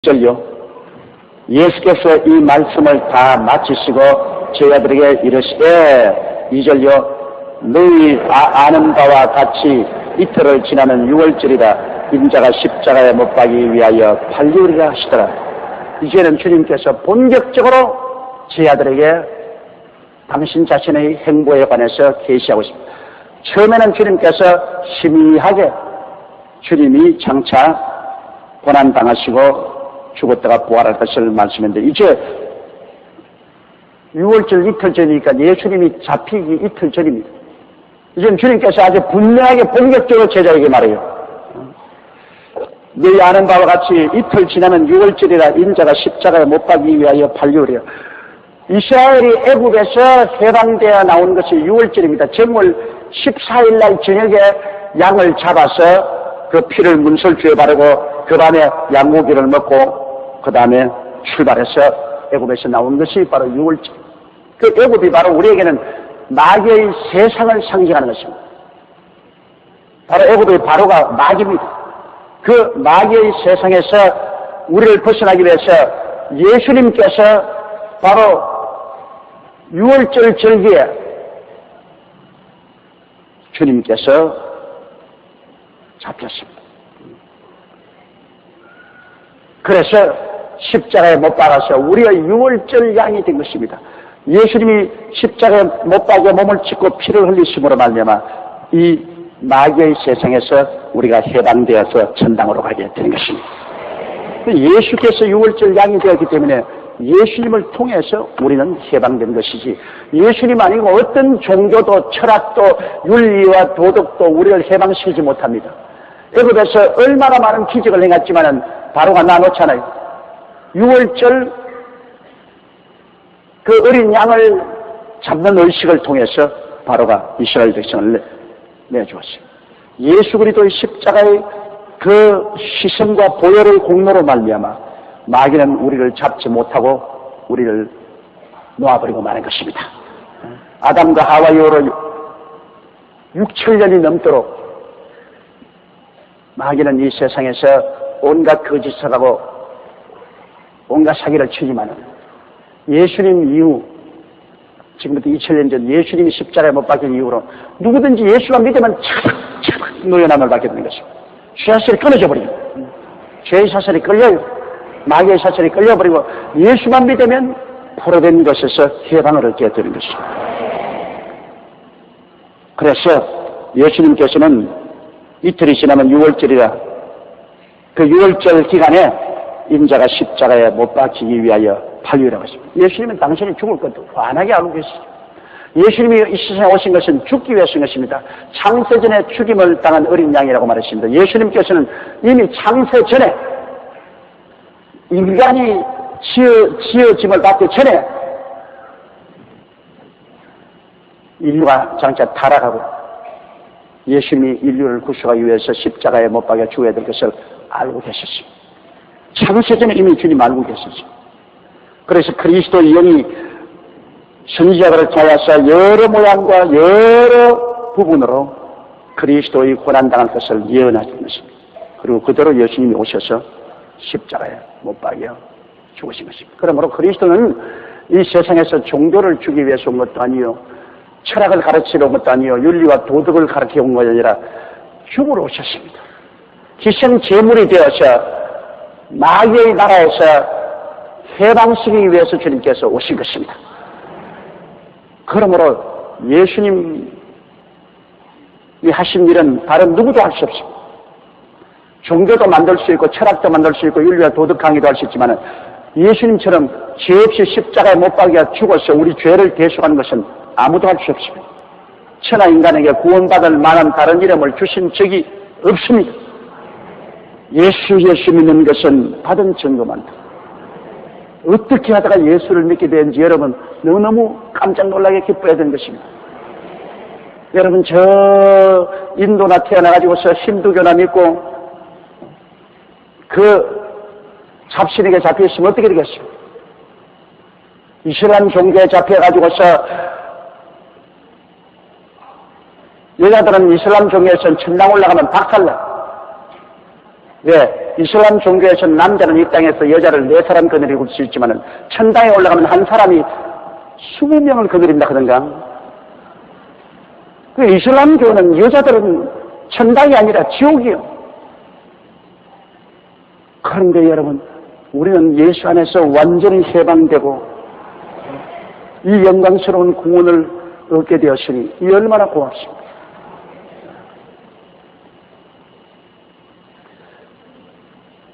절요. 예수께서 이 말씀을 다 마치시고 제자들에게 이르시되 2절요. 너희 아는 바와 같이 이틀을 지나는 6월절이라 인자가 십자가에 못 박기 위하여 팔리우리라 하시더라. 이제는 주님께서 본격적으로 제자들에게 당신 자신의 행보에 관해서 계시하고 있습니다. 처음에는 주님께서 희미하게 주님이 장차 고난당하시고 죽었다가 부활할 것을 말씀했는데, 이제 6월절 이틀 전이니까 예수님이 잡히기 이틀 전입니다. 이제는 주님께서 아주 분명하게 본격적으로 제자에게 말해요. 너희 아는 바와 같이 이틀 지나면 6월절이라 인자가 십자가에 못 박기 위하여 팔리우리라. 이스라엘이 애굽에서 해방되어 나온 것이 6월절입니다. 정월 14일 날 저녁에 양을 잡아서 그 피를 문설주에 바르고 그 밤에 양고기를 먹고 그 다음에 출발해서 애굽에서 나온 것이 바로 6월절. 그 애굽이 바로 우리에게는 마귀의 세상을 상징하는 것입니다. 바로 애굽의 바로가 마귀입니다. 그 마귀의 세상에서 우리를 벗어나기 위해서 예수님께서 바로 6월절 절기에 주님께서 잡혔습니다. 그래서 십자가에 못 박아서 우리가 6월절 양이 된 것입니다. 예수님이 십자가에 못 박아 몸을 찢고 피를 흘리심으로 말미암아 이 마귀의 세상에서 우리가 해방되어서 천당으로 가게 되는 것입니다. 예수께서 6월절 양이 되었기 때문에 예수님을 통해서 우리는 해방된 것이지, 예수님 아니고 어떤 종교도 철학도 윤리와 도덕도 우리를 해방시키지 못합니다. 애굽에서 얼마나 많은 기적을 행했지만은 바로가 나놓잖아요. 6월절 그 어린 양을 잡는 의식을 통해서 바로가 이스라엘 백성을 내주었어요. 예수 그리스도의 십자가의 그 희생과 보혈의 공로로 말미암아 마귀는 우리를 잡지 못하고 우리를 놓아버리고 마는 것입니다. 아담과 하와 이후로 6,000년이 넘도록 마귀는 이 세상에서 온갖 거짓을 하고 온갖 사기를 치지만 예수님 이후, 지금부터 2000년 전 예수님이 십자가에 못 박힌 이후로 누구든지 예수만 믿으면 차박 노연함을 받게 되는 것입니다. 죄사슬이 끊어져 버립니다. 죄의 사슬이 끌려요. 마귀의 사슬이 끌려버리고 예수만 믿으면 포로된 것에서 해방을 얻게 되는 것입니다. 그래서 예수님께서는 이틀이 지나면 6월절이라 그 6월절 기간에 인자가 십자가에 못 박히기 위하여 팔리우라고 했습니다. 예수님은 당신이 죽을 것도 환하게 알고 계시죠. 예수님이 이 세상에 오신 것은 죽기 위해서인 것입니다. 창세전에 죽임을 당한 어린 양이라고 말했습니다. 예수님께서는 이미 창세전에 인간이 지어짐을 받기 전에 인류가 장차 타락하고 예수님이 인류를 구속하기 위해서 십자가에 못 박혀 죽어야 될 것을 알고 계셨습니다. 창세전에 이미 주님 알고 계셨습니다. 그래서 그리스도의 영이 선지자들을 통해서 여러 모양과 여러 부분으로 그리스도의 고난당할 것을 예언하신 것입니다. 그리고 그대로 예수님이 오셔서 십자가에 못 박여 죽으신 것입니다. 그러므로 그리스도는 이 세상에서 종교를 주기 위해서 온 것도 아니요, 철학을 가르치러 온 것도 아니요, 윤리와 도덕을 가르쳐 온 것이 아니라 죽으러 오셨습니다. 희생 제물이 되어서 마귀의 나라에서 해방시키기 위해서 주님께서 오신 것입니다. 그러므로 예수님이 하신 일은 다른 누구도 할 수 없습니다. 종교도 만들 수 있고 철학도 만들 수 있고 윤리와 도덕 강의도 할 수 있지만 예수님처럼 죄 없이 십자가에 못 박여 죽어서 우리 죄를 대속하는 것은 아무도 할 수 없습니다. 천하 인간에게 구원받을 만한 다른 이름을 주신 적이 없습니다. 예수 믿는 것은 받은 증거만. 어떻게 하다가 예수를 믿게 되는지 여러분 너무너무 깜짝 놀라게 기뻐해야 되는 것입니다. 여러분 저 인도나 태어나가지고서 힌두교나 믿고 그 잡신에게 잡혀있으면 어떻게 되겠어요? 이슬람 종교에 잡혀가지고서 여자들은 이슬람 종교에서는 천당 올라가면 박살나. 왜? 이슬람 종교에서 남자는 이 땅에서 여자를 4사람 거느리고 수 있지만은 천당에 올라가면 한 사람이 20명을 거느린다 하던가. 그 이슬람교는 여자들은 천당이 아니라 지옥이요. 그런데 여러분, 우리는 예수 안에서 완전히 해방되고 이 영광스러운 구원을 얻게 되었으니 이 얼마나 고맙습니다.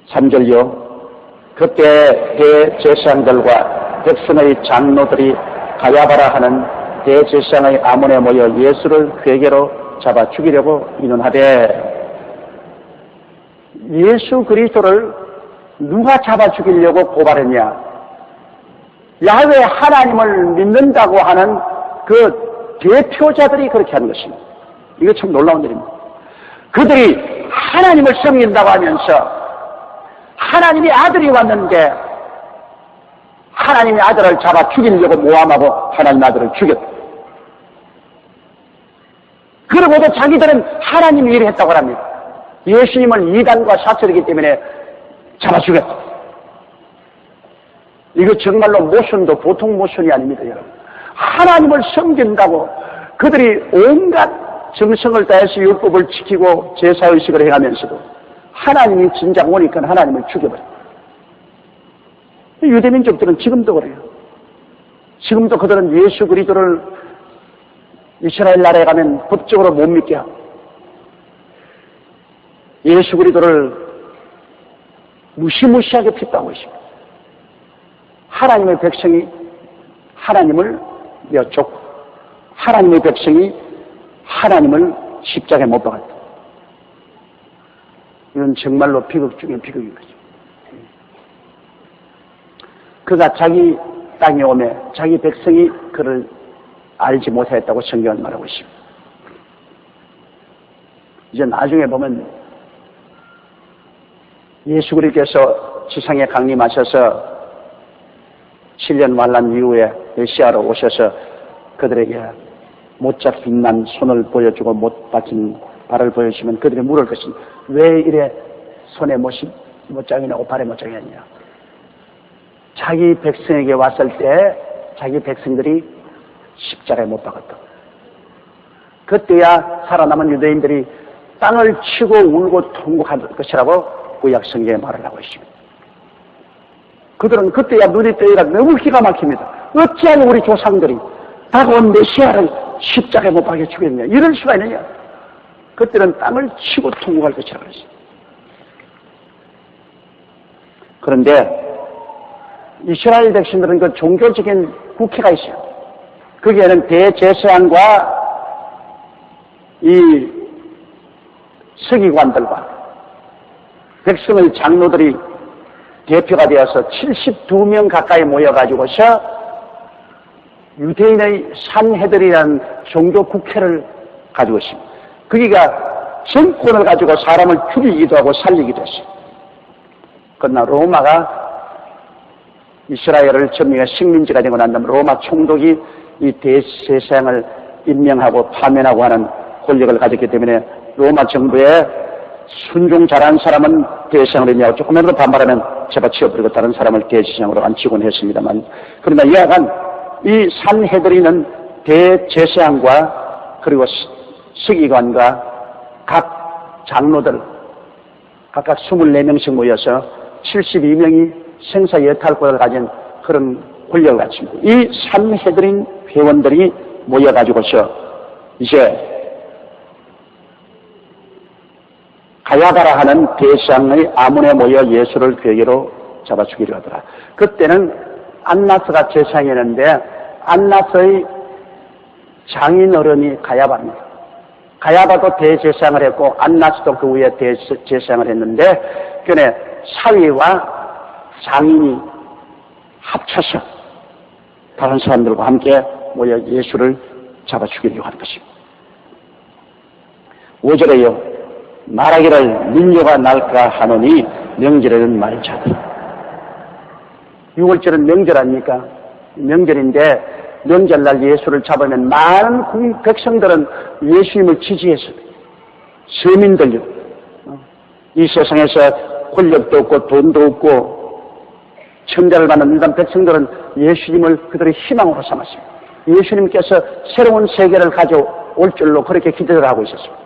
삼절요. 그때 대제사장들과 백성의 장로들이 가야바라 하는 대제사장의 아문에 모여 예수를 회개로 잡아 죽이려고 의논하되 예수 그리스도를 누가 잡아 죽이려고 고발했냐? 야훼 하나님을 믿는다고 하는 그 대표자들이 그렇게 하는 것입니다. 이거 참 놀라운 일입니다. 그들이 하나님을 섬긴다고 하면서 하나님의 아들이 왔는데 하나님의 아들을 잡아 죽이려고 모함하고 하나님의 아들을 죽였다. 그러고도 자기들은 하나님이 일을 했다고 합니다. 예수님을 이단과 사설이기 때문에 잡아 죽였다. 이거 정말로 모순도 보통 모순이 아닙니다, 여러분. 하나님을 섬긴다고 그들이 온갖 정성을 다해서 율법을 지키고 제사의식을 해가면서도 하나님이 진작 오니까 하나님을 죽여버려요. 유대민족들은 지금도 그래요. 지금도 그들은 예수 그리스도를 이스라엘 나라에 가면 법적으로 못 믿게 하고 예수 그리스도를 무시무시하게 핍박하고 있습니다. 하나님의 백성이 하나님을 여쭙고 하나님의 백성이 하나님을 십자가에 못 박았다. 이건 정말로 비극 중에 비극인 거죠. 그가 자기 땅에 오매 자기 백성이 그를 알지 못했다고 성경은 말하고 있습니다. 이제 나중에 보면 예수 그리스도께서 지상에 강림하셔서 7년 환난 이후에 메시아로 오셔서 그들에게 못 잡힌 난 손을 보여주고 못 박힌 발을 보여주시면 그들이 물을 것은 왜 이래 손에 못장이 나고 발에 못장이 났냐. 자기 백성에게 왔을 때 자기 백성들이 십자가에 못 박았다. 그때야 살아남은 유대인들이 땅을 치고 울고 통곡할 것이라고 구약 성경에 말을 하고 있습니다. 그들은 그때야 눈이 떠이라 너무 기가 막힙니다. 어찌하여 우리 조상들이 다가온 메시아를 십자가에 못 박여 죽였냐. 이럴 수가 있느냐. 그때는 땅을 치고 통곡할 것이라고 했습니다. 그런데 이스라엘 백성들은 그 종교적인 국회가 있어요. 거기에는 대제사장과 이 서기관들과 백성의 장로들이 대표가 되어서 72명 가까이 모여가지고서 유대인의 산헤드리라는 종교 국회를 가지고 있습니다. 거기가 정권을 가지고 사람을 죽이기도 하고 살리기도 했어요. 그러나 로마가 이스라엘을 점령해 식민지가 되고 난 다음에 로마 총독이 이 대제사장을 임명하고 파면하고 하는 권력을 가졌기 때문에 로마 정부에 순종 잘한 사람은 대제사장으로 임명하고 조금이라도 반발하면 잡아치워버리고 다른 사람을 대제사장으로 앉히곤 했습니다만, 그러나 여하간 이 산헤드리는 대제사장과 그리고 서기관과 각 장로들 각각 24명씩 모여서 72명이 생사여탈권을 가진 그런 권력을 갖춥니다. 이 산헤드린 회원들이 모여가지고서 이제 가야바라 하는 대제사장의 아문에 모여 예수를 괴계로 잡아 죽이려 하더라. 그때는 안나스가 제사장이었는데 안나스의 장인 어른이 가야바입니다. 가야바도 대제사장을 했고 안나스도 그 위에 대제사장을 했는데 그네 사위와 장인이 합쳐서 다른 사람들과 함께 모여 예수를 잡아 죽이려고 하는 것입니다. 5절에요. 말하기를 민요가 날까 하노니 명절에는 말자더라. 6월절은 명절 아닙니까? 명절인데 명절날 예수를 잡으면 많은 백성들은 예수님을 지지해서 서민들요. 이 세상에서 권력도 없고 돈도 없고 천대를 받는 일반 백성들은 예수님을 그들의 희망으로 삼았습니다. 예수님께서 새로운 세계를 가져올 줄로 그렇게 기대를 하고 있었습니다.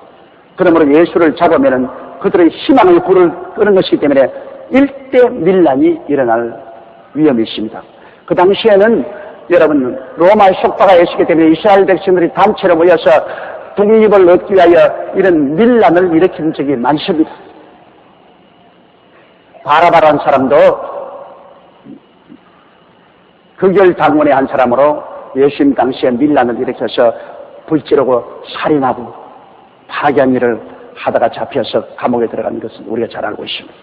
그러므로 예수를 잡으면은 그들의 희망의 불을 끄는 것이기 때문에 일대 밀란이 일어날 위험이 있습니다. 그 당시에는 여러분 로마의 속박가 있었기 때문에 이스라엘 백성들이 단체로 모여서 독립을 얻기 위하여 이런 밀란을 일으킨 적이 많습니다. 바라바라한 사람도 극열당원의 한 사람으로 예수님 당시에 밀란을 일으켜서 불지르고 살인하고 파괴한 일을 하다가 잡혀서 감옥에 들어가는 것은 우리가 잘 알고 있습니다.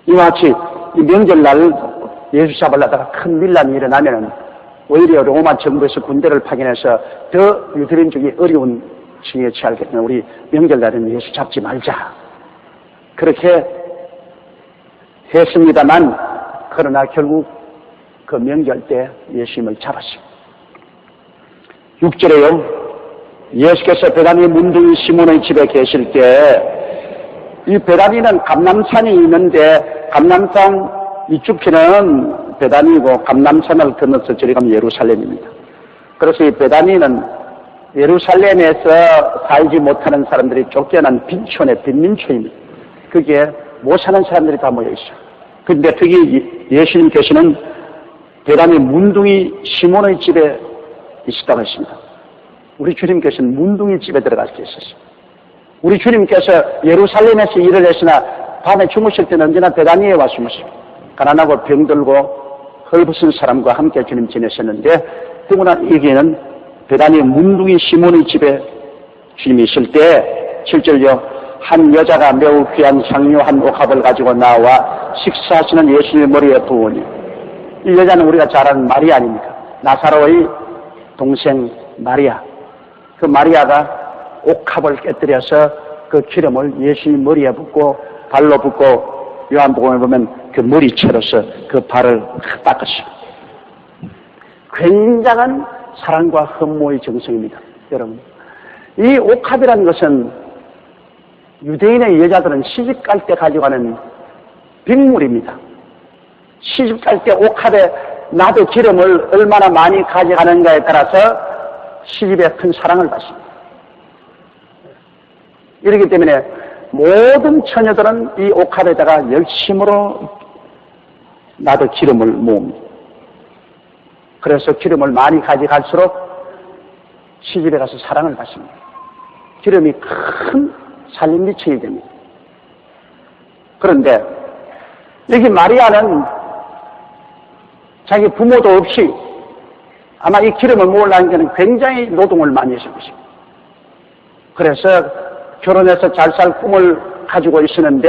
이와 같이 이 명절날 예수 잡으려다가 큰 밀란이 일어나면 오히려 로마 정부에서 군대를 파견해서 더 유대인족이 어려운 징에 처하게 되면 우리 명절날에는 예수 잡지 말자. 그렇게 했습니다만 그러나 결국 그 명절 때 예수님을 잡았습니다. 6절에요. 예수께서 베다니 문둥이 시몬의 집에 계실 때 이 베다니는 감람산이 있는데 감람산 이쪽편은 베다니고 감람산을 건너서 저리 가면 예루살렘입니다. 그래서 이 베다니는 예루살렘에서 살지 못하는 사람들이 쫓겨난 빈촌의 빈민촌입니다. 거기에 못 사는 사람들이 다 모여 있어요. 그런데 특히 예수님께서는 베다니 문둥이 시몬의 집에 있었다고 했습니다. 우리 주님께서는 문둥이 집에 들어가서 계셨어요. 우리 주님께서 예루살렘에서 일을 했으나 밤에 주무실 때는 언제나 베다니에 와 주무십니다. 가난하고 병들고 헐벗은 사람과 함께 주님 지내셨는데 더구나 여기에는 베다니 문둥이 시몬의 집에 주님이 있을 때 7절요. 한 여자가 매우 귀한 상류한 옥합을 가지고 나와 식사하시는 예수님의 머리에 부으니 이 여자는 우리가 잘 아는 마리아 아닙니까? 나사로의 동생 마리아. 그 마리아가 옥합을 깨뜨려서 그 기름을 예수님 머리에 붓고 발로 붓고 요한복음에 보면 그 머리채로서 그 발을 닦았어요. 굉장한 사랑과 흠모의 정성입니다. 여러분, 이 옥합이라는 것은 유대인의 여자들은 시집 갈 때 가져가는 빅물입니다. 시집 갈 때 옥합에 나도 기름을 얼마나 많이 가져가는가에 따라서 시집에 큰 사랑을 받습니다. 이렇기 때문에 모든 처녀들은 이 옥합에다가 열심으로 나도 기름을 모읍니다. 그래서 기름을 많이 가져갈수록 시집에 가서 사랑을 받습니다. 기름이 큰 살림미책이 됩니다. 그런데 여기 마리아는 자기 부모도 없이 아마 이 기름을 모으려는 데는 굉장히 노동을 많이 했을 것입니다. 그래서 결혼해서 잘 살 꿈을 가지고 있었는데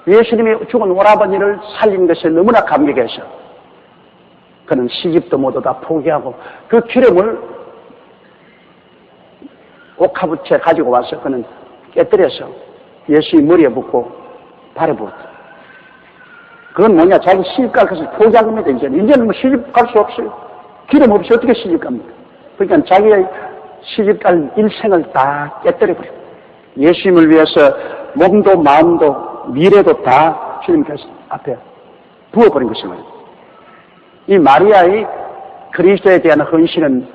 예수님이 죽은 오라버니를 살린 것에 너무나 감격해서 그는 시집도 모두 다 포기하고 그 기름을 옥합에 가지고 와서 그는 깨뜨려서 예수의 머리에 붓고 발에 부었다. 그건 뭐냐? 자기 시집 갈 것을 포기한 겁니다. 이제는 뭐 시집 갈 수 없어요. 기름 없이 어떻게 시집 갑니까? 그러니까 자기의 시집 갈 일생을 다 깨뜨려버리고 예수님을 위해서 몸도 마음도 미래도 다 주님께서 앞에 부어버린 것입니다. 이 마리아의 그리스도에 대한 헌신은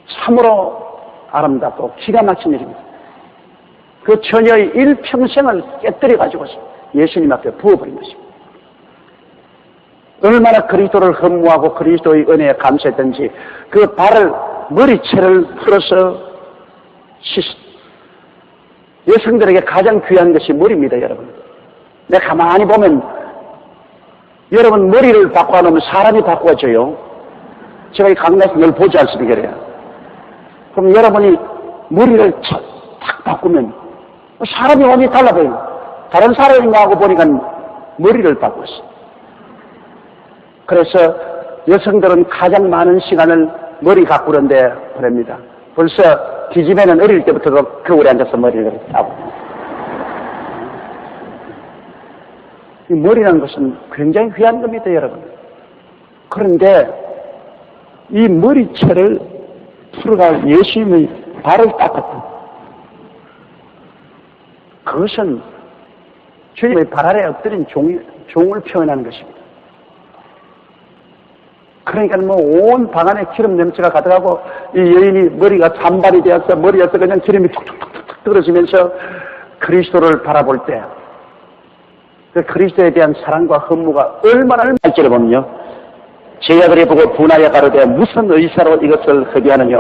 참으로 아름답고 기가 막힌 일입니다. 그 처녀의 일평생을 깨뜨려가지고 예수님 앞에 부어버린 것입니다. 얼마나 그리스도를 흠모하고 그리스도의 은혜에 감사했던지 그 발을 머리채를 풀어서 씻었습니다. 여성들에게 가장 귀한 것이 머리입니다, 여러분. 내가 가만히 보면 여러분 머리를 바꿔놓으면 사람이 바꿔져요. 제가 이 강남에서 늘 보지 않습니까? 그래요. 그럼 여러분이 머리를 탁 바꾸면 사람이 완전히 달라 보여요. 다른 사람하고 보니까 머리를 바꿨어. 그래서 여성들은 가장 많은 시간을 머리 가꾸는데 보냅니다. 벌써 기집애는 어릴 때부터 거울에 앉아서 머리를 하고. 이 머리라는 것은 굉장히 귀한 겁니다, 여러분. 그런데 이 머리채를 풀어가 예수님의 발을 닦았다. 그 그것은 주님의 발 아래 엎드린 종을 표현하는 것입니다. 그러니까 뭐 온 방 안에 기름 냄새가 가득하고 이 여인이 머리가 잔발이 되어서 머리에서 그냥 기름이 툭툭툭툭 떨어지면서 그리스도를 바라볼 때 그 그리스도에 대한 사랑과 헌무가 얼마나 말지를 보면요. 제자들이 보고 분하여 가로되 무슨 의사로 이것을 허비하느냐.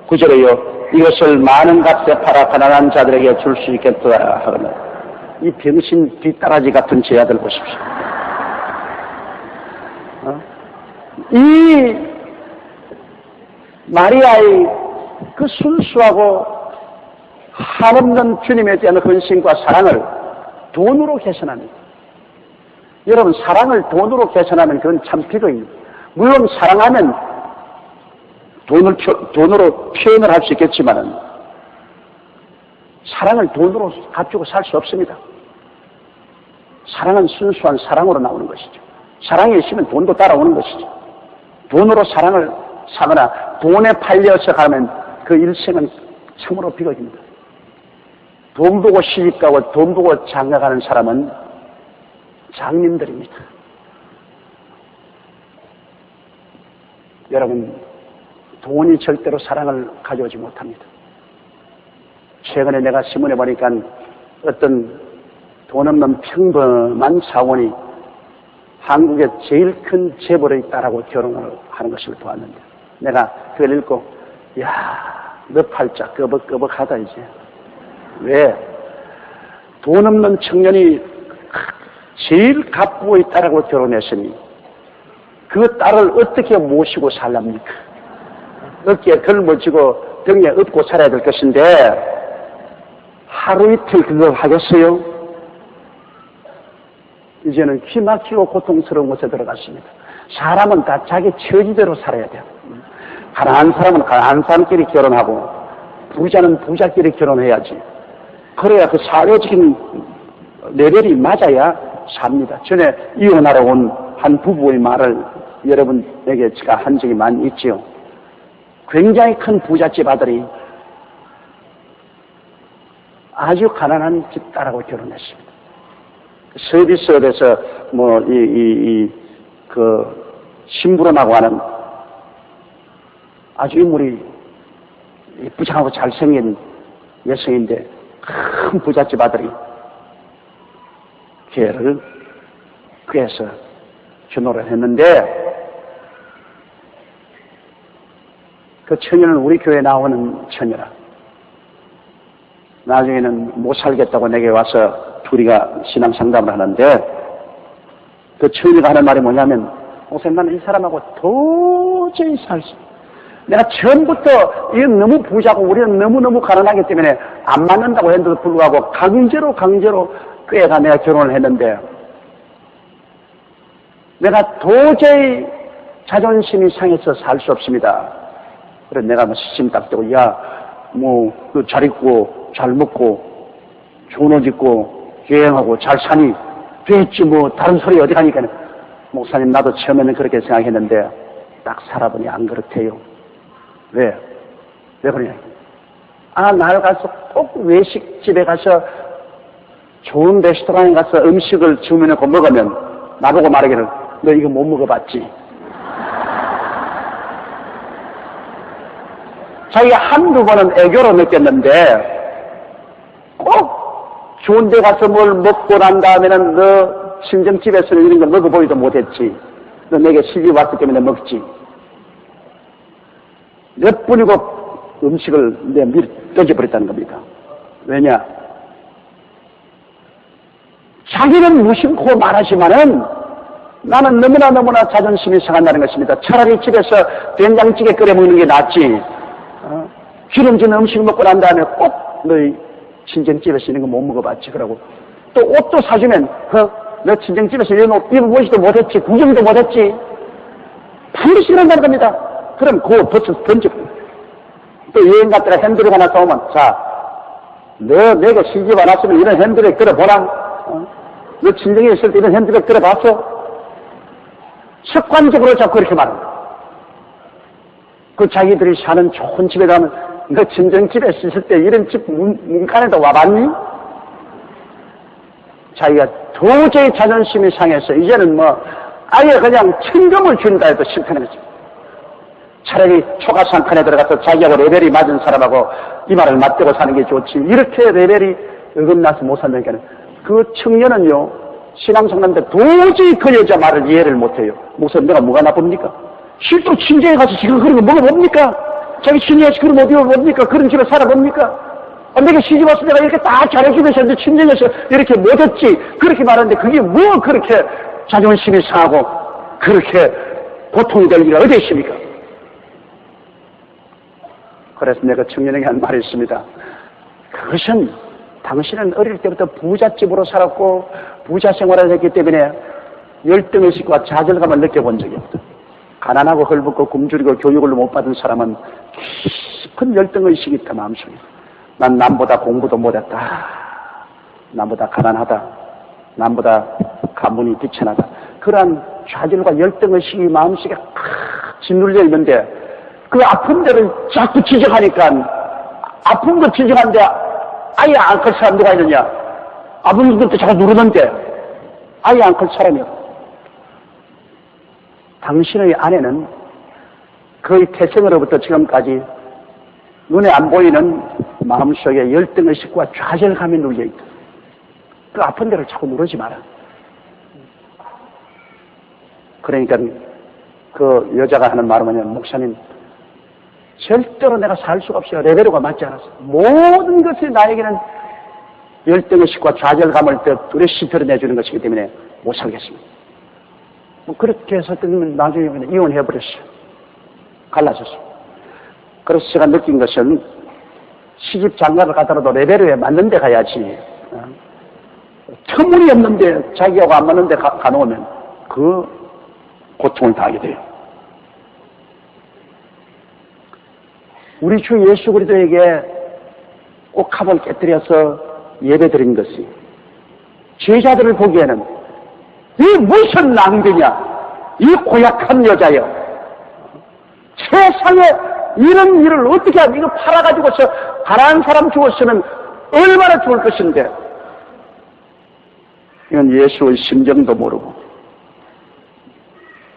9절에요. 이것을 많은 값에 팔아 가난한 자들에게 줄 수 있겠다 하거든. 이 병신 뒷다라지 같은 제자들 보십시오. 이 마리아의 그 순수하고 한없는 주님에 대한 헌신과 사랑을 돈으로 계산합니다. 여러분, 사랑을 돈으로 계산하면 그건 참 비극입니다. 물론 사랑하면 돈으로 표현을 할 수 있겠지만은 사랑을 돈으로 값주고 살 수 없습니다. 사랑은 순수한 사랑으로 나오는 것이죠. 사랑이 있으면 돈도 따라오는 것이죠. 돈으로 사랑을 사거나 돈에 팔려서 가면 그 일생은 참으로 비극입니다. 돈 보고 시집가고 돈 보고 장가가는 사람은 장님들입니다. 여러분, 돈이 절대로 사랑을 가져오지 못합니다. 최근에 내가 신문에 보니까 어떤 돈 없는 평범한 사원이 한국의 제일 큰 재벌의 딸하고 결혼을 하는 것을 보았는데 내가 그걸 읽고 너 팔자 끄벅끄벅하다 이제. 왜? 돈 없는 청년이 제일 갑부의 딸하고 결혼했으니 그 딸을 어떻게 모시고 살랍니까? 어깨에 걸머지고 등에 업고 살아야 될 것인데 하루 이틀 그걸 하겠어요? 이제는 기막히고 고통스러운 곳에 들어갔습니다. 사람은 다 자기 처지대로 살아야 돼요. 가난한 사람은 가난한 사람끼리 결혼하고 부자는 부자끼리 결혼해야지. 그래야 그 사회적인 레벨이 맞아야 삽니다. 전에 이혼하러 온 한 부부의 말을 여러분에게 제가 한 적이 많이 있지요. 굉장히 큰 부잣집 아들이 아주 가난한 집 딸하고 결혼했습니다. 서비스업에서 심부름하고 하는 아주 인물이 부장하고 잘생긴 여성인데 큰 부잣집 아들이 걔를 꾀해서 준호를 했는데 그 처녀는 우리 교회에 나오는 처녀라. 나중에는 못 살겠다고 내게 와서 둘이가 신앙 상담을 하는데 그 처녀가 하는 말이 뭐냐면 목사님 나는 이 사람하고 도저히 살 수 내가 처음부터 이건 너무 부자고 우리는 너무너무 가난하기 때문에 안 맞는다고 했는데도 불구하고 강제로 꾀가 내가 결혼을 했는데 내가 도저히 자존심이 상해서 살 수 없습니다. 그래서 내가 시심 딱 대고 잘 입고 잘 먹고 좋은 옷 입고 여행하고 잘 사니 됐지 다른 소리 어디 가니까 목사님 나도 처음에는 그렇게 생각했는데 딱 살아보니 안 그렇대요. 왜 그러냐? 날 가서 꼭 외식집에 가서 좋은 레스토랑에 가서 음식을 주문해서 먹으면 나보고 말하기를 너 이거 못 먹어봤지? 자기가 한두 번은 애교로 느꼈는데 꼭 좋은 데 가서 뭘 먹고 난 다음에는 너 친정집에서는 이런 거 먹어보지도 못했지. 너 내게 시집 왔기 때문에 먹지. 몇 분이고 음식을 내 밀어 던져버렸다는 겁니다. 왜냐? 자기는 무심코 말하지만은 나는 너무나 자존심이 상한다는 것입니다. 차라리 집에서 된장찌개 끓여 먹는 게 낫지. 기름진 음식 먹고 난 다음에 꼭 너희 친정집에서 이런 거 못 먹어봤지. 그러고 또 옷도 사주면 너 친정집에서 이런 옷 입어보지도 못했지. 구경도 못했지. 반드시 이런다는 겁니다. 그럼 그거 벗어서 던지고 또 여행 갔다가 핸드백 하나 사오면 너 내가 시집 안 왔으면 이런 핸드백 끌어보라. 너 친정에 있을 때 이런 핸드백 끌어봤어? 습관적으로 자꾸 이렇게 말합니다. 그 자기들이 사는 좋은 집에 가면 너 친정집에 있을 때 이런 집 문간에도 와봤니? 자기가 도저히 자존심이 상해서 이제는 아예 그냥 천금을 준다 해도 싫다는 거죠. 차라리 초가상칸에 들어가서 자기하고 레벨이 맞은 사람하고 이 말을 맞대고 사는 게 좋지. 이렇게 레벨이 어긋나서 못 산다니까요. 그 청년은요, 신앙생활인데 도저히 그 여자 말을 이해를 못해요. 목사님, 내가 뭐가 나쁩니까? 실제로 친정에 가서 지금 그런 거 뭐가 뭡니까? 자기 친정에서 그런 거 어디가 뭡니까? 그런 집에 살아봅니까? 내가 시집 와서 내가 이렇게 다 잘해주면서 했는데 친정에서 이렇게 못했지. 그렇게 말하는데 그게 뭐 그렇게 자존심이 상하고 그렇게 고통이 될 일이 어디 있습니까? 그래서 내가 청년에게 한 말이 있습니다. 그것은 당신은 어릴 때부터 부잣집으로 살았고 부자 생활을 했기 때문에 열등의식과 좌절감을 느껴본 적이 없다. 가난하고 헐벗고 굶주리고 교육을 못 받은 사람은 깊은 열등의식이 있다, 마음속에. 난 남보다 공부도 못했다. 남보다 가난하다. 남보다 가문이 비천하다. 그러한 좌절과 열등의식이 마음속에 짓눌려 있는데 그 아픈 데를 자꾸 지적하니까 아픈 거 지적하는데 아예 안 클 사람 누가 있느냐? 아픈 것도 자꾸 누르는데 아예 안 클 사람이 없다. 당신의 아내는 거의 태생으로부터 지금까지 눈에 안 보이는 마음속에 열등의식과 좌절감이 눌려있다. 그 아픈 데를 자꾸 누르지 마라. 그러니까 그 여자가 하는 말은 뭐냐면, 목사님, 절대로 내가 살 수가 없어요. 레벨로가 맞지 않았어. 모든 것이 나에게는 열등의식과 좌절감을 뚜렷이 드러내주는 것이기 때문에 못 살겠습니다. 그렇게 해서 나중에 이혼해버렸어요. 갈라졌어요. 그래서 제가 느낀 것은 시집 장가를 가더라도 레벨에 맞는 데 가야지. 터무니없는데 자기하고 안 맞는 데 가놓으면 그 고통을 당하게 돼요. 우리 주 예수 그리스도에게 옥합을 깨뜨려서 예배드린 것이 제자들을 보기에는 이 무슨 낭비냐, 이 고약한 여자여, 세상에 이런 일을 어떻게 하면 이거 팔아가지고서 가난한 사람 죽었으면 얼마나 좋을 것인데, 이건 예수의 심정도 모르고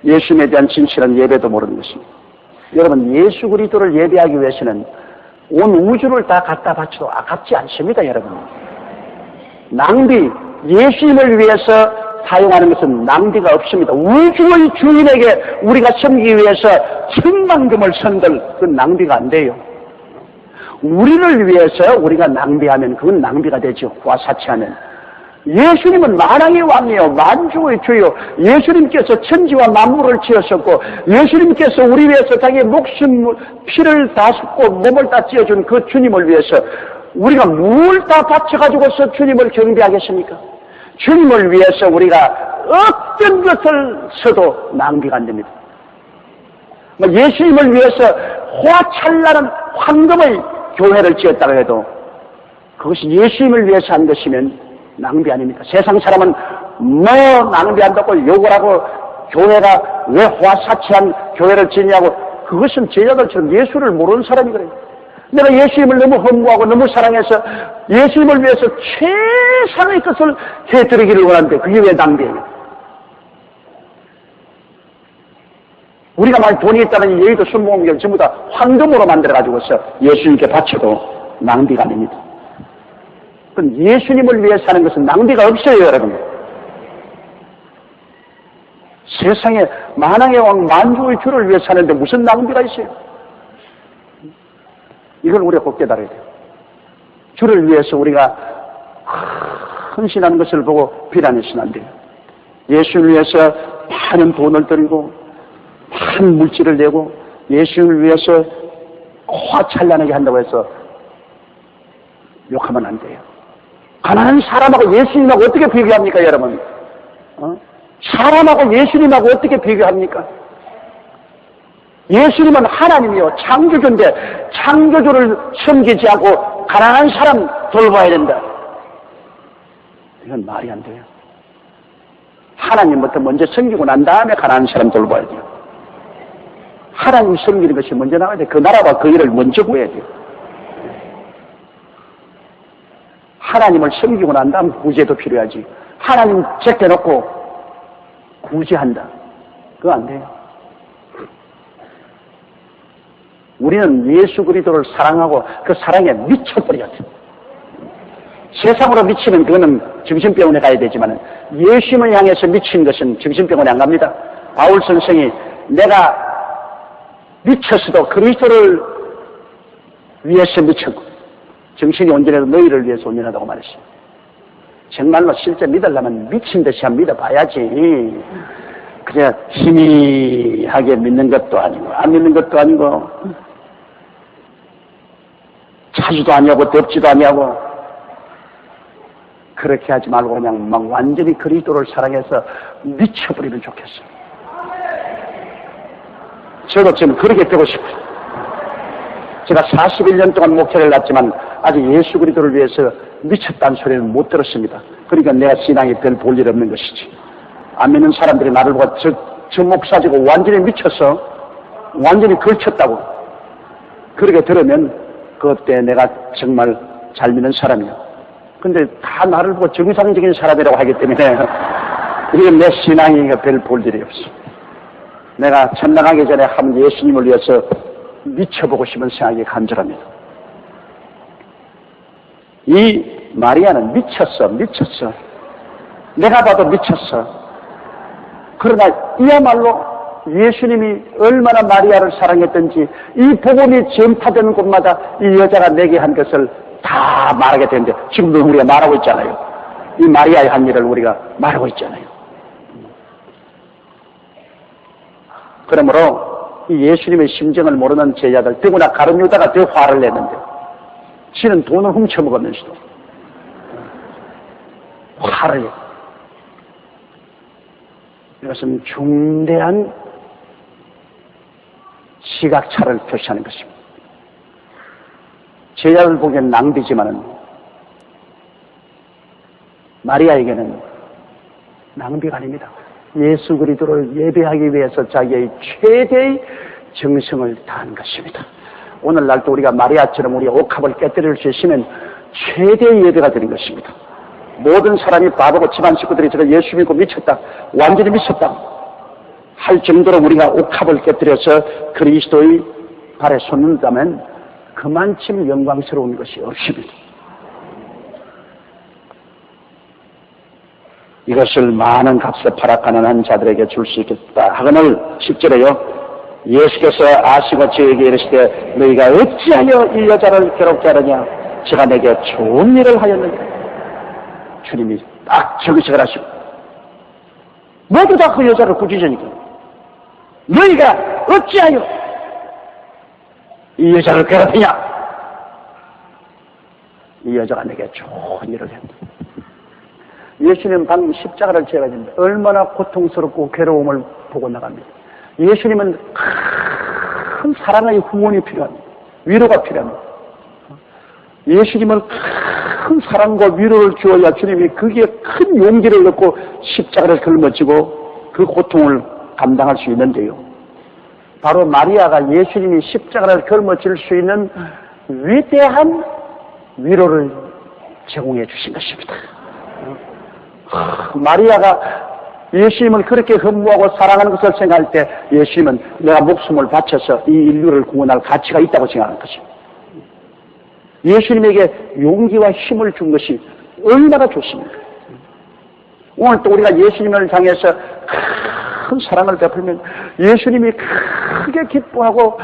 예수님에 대한 진실한 예배도 모르는 것입니다. 여러분, 예수 그리스도를 예배하기 위해서는 온 우주를 다 갖다 바쳐도 아깝지 않습니다, 여러분. 낭비, 예수님을 위해서 사용하는 것은 낭비가 없습니다. 우주의 주인에게 우리가 섬기기 위해서 천만금을 선들, 그건 낭비가 안 돼요. 우리를 위해서 우리가 낭비하면 그건 낭비가 되죠. 화사치하면. 예수님은 만왕의 왕이요, 만주의 주요. 예수님께서 천지와 만물을 지으셨고, 예수님께서 우리 위해서 자기의 목숨, 피를 다 쏟고 몸을 다 찢어준 그 주님을 위해서 우리가 뭘 다 바쳐가지고서 주님을 경배하겠습니까? 주님을 위해서 우리가 어떤 것을 써도 낭비가 안 됩니다. 예수님을 위해서 화찬란한 황금의 교회를 지었다고 해도 그것이 예수님을 위해서 한 것이면 낭비 아닙니까? 세상 사람은 뭐 낭비한다고 욕을 하고 교회가 왜 화사치한 교회를 지냐고, 그것은 제자들처럼 예수를 모르는 사람이 그래요. 내가 예수님을 너무 허무하고 너무 사랑해서 예수님을 위해서 최상의 것을 해드리기를 원하는데 그게 왜 낭비예요? 우리가 만약 돈이 있다면 여의도 순복음교를 전부 다 황금으로 만들어가지고서 예수님께 바쳐도 낭비가 아닙니다. 그럼 예수님을 위해 사는 것은 낭비가 없어요, 여러분. 세상에 만왕의 왕 만주의 주를 위해 사는데 무슨 낭비가 있어요? 이걸 우리가 꼭 깨달아야 돼요. 주를 위해서 우리가 헌신하는 것을 보고 비난해서는 안 돼요. 예수를 위해서 많은 돈을 들이고 많은 물질을 내고 예수를 위해서 화찬란하게 한다고 해서 욕하면 안 돼요. 가난한 사람하고 예수님하고 어떻게 비교합니까, 여러분? 사람하고 예수님하고 어떻게 비교합니까? 예수님은 하나님이요, 창조주인데 창조주를 섬기지 않고 가난한 사람 돌봐야 된다. 이건 말이 안 돼요. 하나님부터 먼저 섬기고 난 다음에 가난한 사람 돌봐야 돼요. 하나님 섬기는 것이 먼저 나와야 돼요. 그 나라와 그 일을 먼저 구해야 돼요. 하나님을 섬기고 난 다음 구제도 필요하지. 하나님 제껴놓고 구제한다. 그거 안 돼요. 우리는 예수 그리스도를 사랑하고 그 사랑에 미쳐버려야 돼. 세상으로 미치면 그거는 정신병원에 가야 되지만 예수님을 향해서 미친 것은 정신병원에 안 갑니다. 바울 선생이 내가 미쳤어도 그리스도를 위해서 미쳤고 정신이 온전해도 너희를 위해서 온전하다고 말했어요. 정말로 실제 믿으려면 미친 듯이 한번 믿어봐야지. 그냥 희미하게 믿는 것도 아니고 안 믿는 것도 아니고 자주도 아니하고 덥지도 아니하고 그렇게 하지 말고 그냥 막 완전히 그리스도를 사랑해서 미쳐버리면 좋겠어요. 저도 지금 그렇게 되고 싶어요. 제가 41년 동안 목회를 했지만 아직 예수 그리스도를 위해서 미쳤다는 소리는 못 들었습니다. 그러니까 내가 신앙에 별 볼 일 없는 것이지. 안 믿는 사람들이 나를 보고 저 목사지고 완전히 미쳤어. 완전히 걸쳤다고. 그렇게 들으면 그때 내가 정말 잘 믿는 사람이야. 근데 다 나를 보고 정상적인 사람이라고 하기 때문에 이건 내 신앙이니까 별 볼 일이 없어. 내가 천당하기 전에 한 예수님을 위해서 미쳐보고 싶은 생각이 간절합니다. 이 마리아는 미쳤어. 내가 봐도 미쳤어. 그러나 이야말로 예수님이 얼마나 마리아를 사랑했던지 이 복음이 전파되는 곳마다 이 여자가 내게 한 것을 다 말하게 되는데 지금도 우리가 말하고 있잖아요. 이 마리아의 한 일을 우리가 말하고 있잖아요. 그러므로 이 예수님의 심정을 모르는 제자들, 더구나 가룟 유다가 더 화를 냈는데 지는 돈을 훔쳐먹으면서도 화를 내. 이것은 중대한 시각차를 표시하는 것입니다. 제자들 보기엔 낭비지만은 마리아에게는 낭비가 아닙니다. 예수 그리스도를 예배하기 위해서 자기의 최대의 정성을 다한 것입니다. 오늘날도 우리가 마리아처럼 우리 옥합을 깨뜨릴 수 있으면 최대의 예배가 되는 것입니다. 모든 사람이 바보고 집안 식구들이 저를 예수 믿고 미쳤다, 완전히 미쳤다 할 정도로 우리가 옥합을 깨뜨려서 그리스도의 발에 솟는다면 그만큼 영광스러운 것이 없습니다. 이것을 많은 값에 팔아 가난한 자들에게 줄 수 있겠다 하거늘 10절에요. 예수께서 아시고 저에게 이르시되 너희가 어찌하여 이 여자를 괴롭게 하느냐, 제가 내게 좋은 일을 하였느냐. 주님이 딱 저기서 하시고 모두 다 그 여자를 꾸짖으니까 너희가 어찌하여 이 여자를 괴롭히냐. 이 여자가 내게 좋은 일을 했다. 예수님은 방금 십자가를 지어가지고 얼마나 고통스럽고 괴로움을 보고 나갑니다. 예수님은 큰 사랑의 후원이 필요합니다. 위로가 필요합니다. 예수님은 큰 사랑과 위로를 주어야 주님이 거기에 큰 용기를 넣고 십자가를 걸머지고 그 고통을 감당할 수 있는데요. 바로 마리아가 예수님이 십자가를 걸머질 수 있는 위대한 위로를 제공해 주신 것입니다. 마리아가 예수님을 그렇게 흠모하고 사랑하는 것을 생각할 때 예수님은 내가 목숨을 바쳐서 이 인류를 구원할 가치가 있다고 생각하는 것입니다. 예수님에게 용기와 힘을 준 것이 얼마나 좋습니까? 오늘 또 우리가 예수님을 향해서 큰 사랑을 베풀면 예수님이 크게 기뻐하고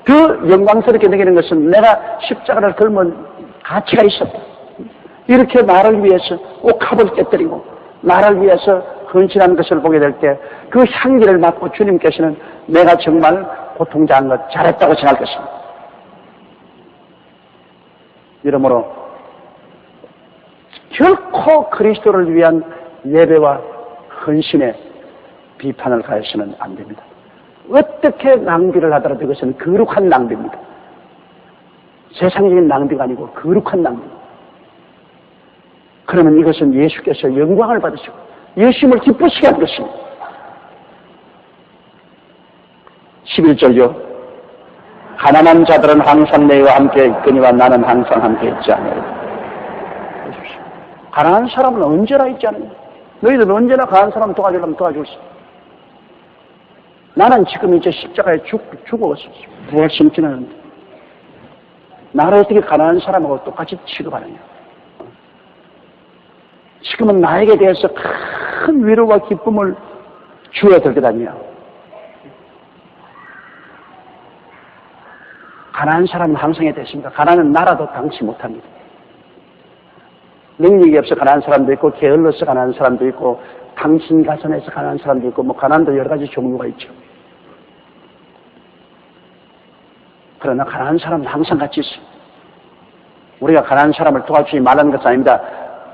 더 영광스럽게 느끼는 것은 내가 십자가를 걸면 가치가 있었다. 이렇게 나를 위해서 옥합을 깨뜨리고 나를 위해서 헌신한 것을 보게 될 때 그 향기를 맡고 주님께서는 내가 정말 고통자한 것 잘했다고 생각할 것입니다. 이러므로 결코 그리스도를 위한 예배와 헌신에 비판을 가해서는 안 됩니다. 어떻게 낭비를 하더라도 이것은 거룩한 낭비입니다. 세상적인 낭비가 아니고 거룩한 낭비입니다. 그러면 이것은 예수께서 영광을 받으시고 예수님을 기쁘시게 한 것입니다. 11절요. 가난한 자들은 항상 너희와 함께 있거니와 나는 항상 함께 있지 않으리라. 가난한 사람은 언제나 있지 않느냐. 너희들 언제나 강한 사람 도와주려면 도와줄 수 있어. 나는 지금 이제 십자가에 죽어서 부활심지는 나를 어떻게 가난한 사람하고 똑같이 취급하느냐. 지금은 나에게 대해서 큰 위로와 기쁨을 주어야 될 것 아니야. 가난한 사람은 항상 됐습니다. 가난은 나라도 당치 못합니다. 능력이 없어 가난한 사람도 있고, 게을러서 가난한 사람도 있고, 당신가선에서 가난한 사람도 있고, 뭐 가난도 여러 가지 종류가 있죠. 그러나 가난한 사람은 항상 같이 있어요. 우리가 가난한 사람을 도와주지 말라는 것은 아닙니다.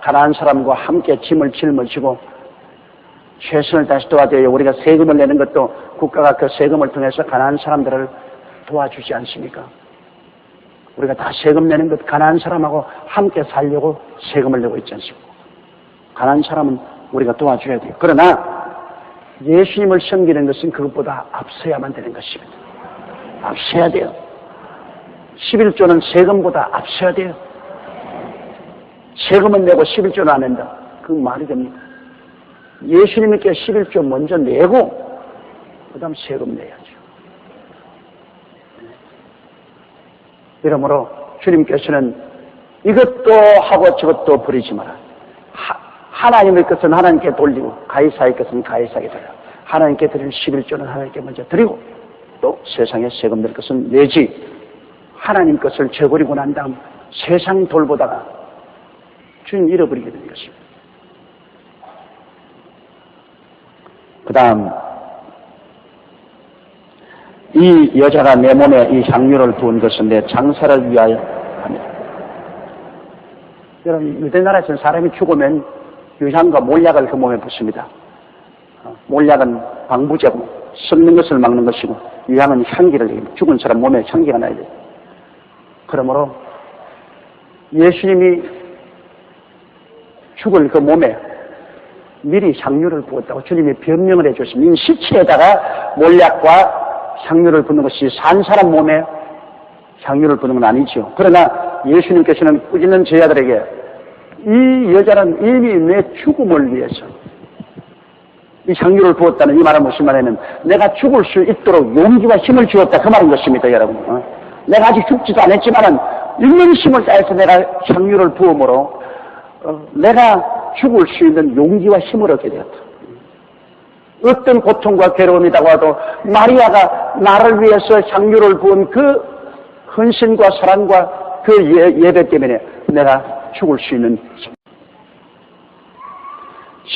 가난한 사람과 함께 짐을 짊어지고 최선을 다해서 도와줘야 우리가 세금을 내는 것도 국가가 그 세금을 통해서 가난한 사람들을 도와주지 않습니까? 우리가 다 세금 내는 것 가난한 사람하고 함께 살려고 세금을 내고 있지 않습니까? 가난한 사람은 우리가 도와줘야 돼요. 그러나 예수님을 섬기는 것은 그것보다 앞서야만 되는 것입니다. 앞서야 돼요. 11조는 세금보다 앞서야 돼요. 세금은 내고 11조는 안 낸다. 그건 말이 됩니까? 예수님께 11조 먼저 내고 그 다음 세금 내야죠. 이러므로 주님께서는 이것도 하고 저것도 버리지 마라. 하나님의 것은 하나님께 돌리고 가이사의 것은 가이사에게 드려. 하나님께 드릴 11조는 하나님께 먼저 드리고 또 세상에 세금 낼 것은 내지. 하나님 것을 저버리고 난 다음 세상 돌보다가 주님 잃어버리게 되는 것입니다. 그 다음 이 여자가 내 몸에 이 향유를 부은 것은 내 장사를 위하여 합니다. 여러분, 유대나라에서는 사람이 죽으면 유향과 몰약을 그 몸에 붓습니다. 몰약은 방부제고 썩는 것을 막는 것이고 유향은 향기를 내립니다. 죽은 사람 몸에 향기가 나야 돼요. 그러므로 예수님이 죽을 그 몸에 미리 향유를 부었다고 주님이 변명을 해주셨습니다. 시체에다가 몰약과 향유를 붓는 것이 산 사람 몸에 향유를 붓는 건 아니죠. 그러나 예수님께서는 꾸짖는 제자들에게 이 여자는 이미 내 죽음을 위해서 이 향유를 부었다는 이 말은 무슨 말이냐면 내가 죽을 수 있도록 용기와 힘을 주었다 그 말인 것입니다. 여러분, 내가 아직 죽지도 않았지만은 있는 힘을 다해서 내가 향유를 부음으로 내가 죽을 수 있는 용기와 힘을 얻게 되었다. 어떤 고통과 괴로움이라고 하도 마리아가 나를 위해서 향유를 부은 그 헌신과 사랑과 그 예배 때문에 내가 죽을 수 있는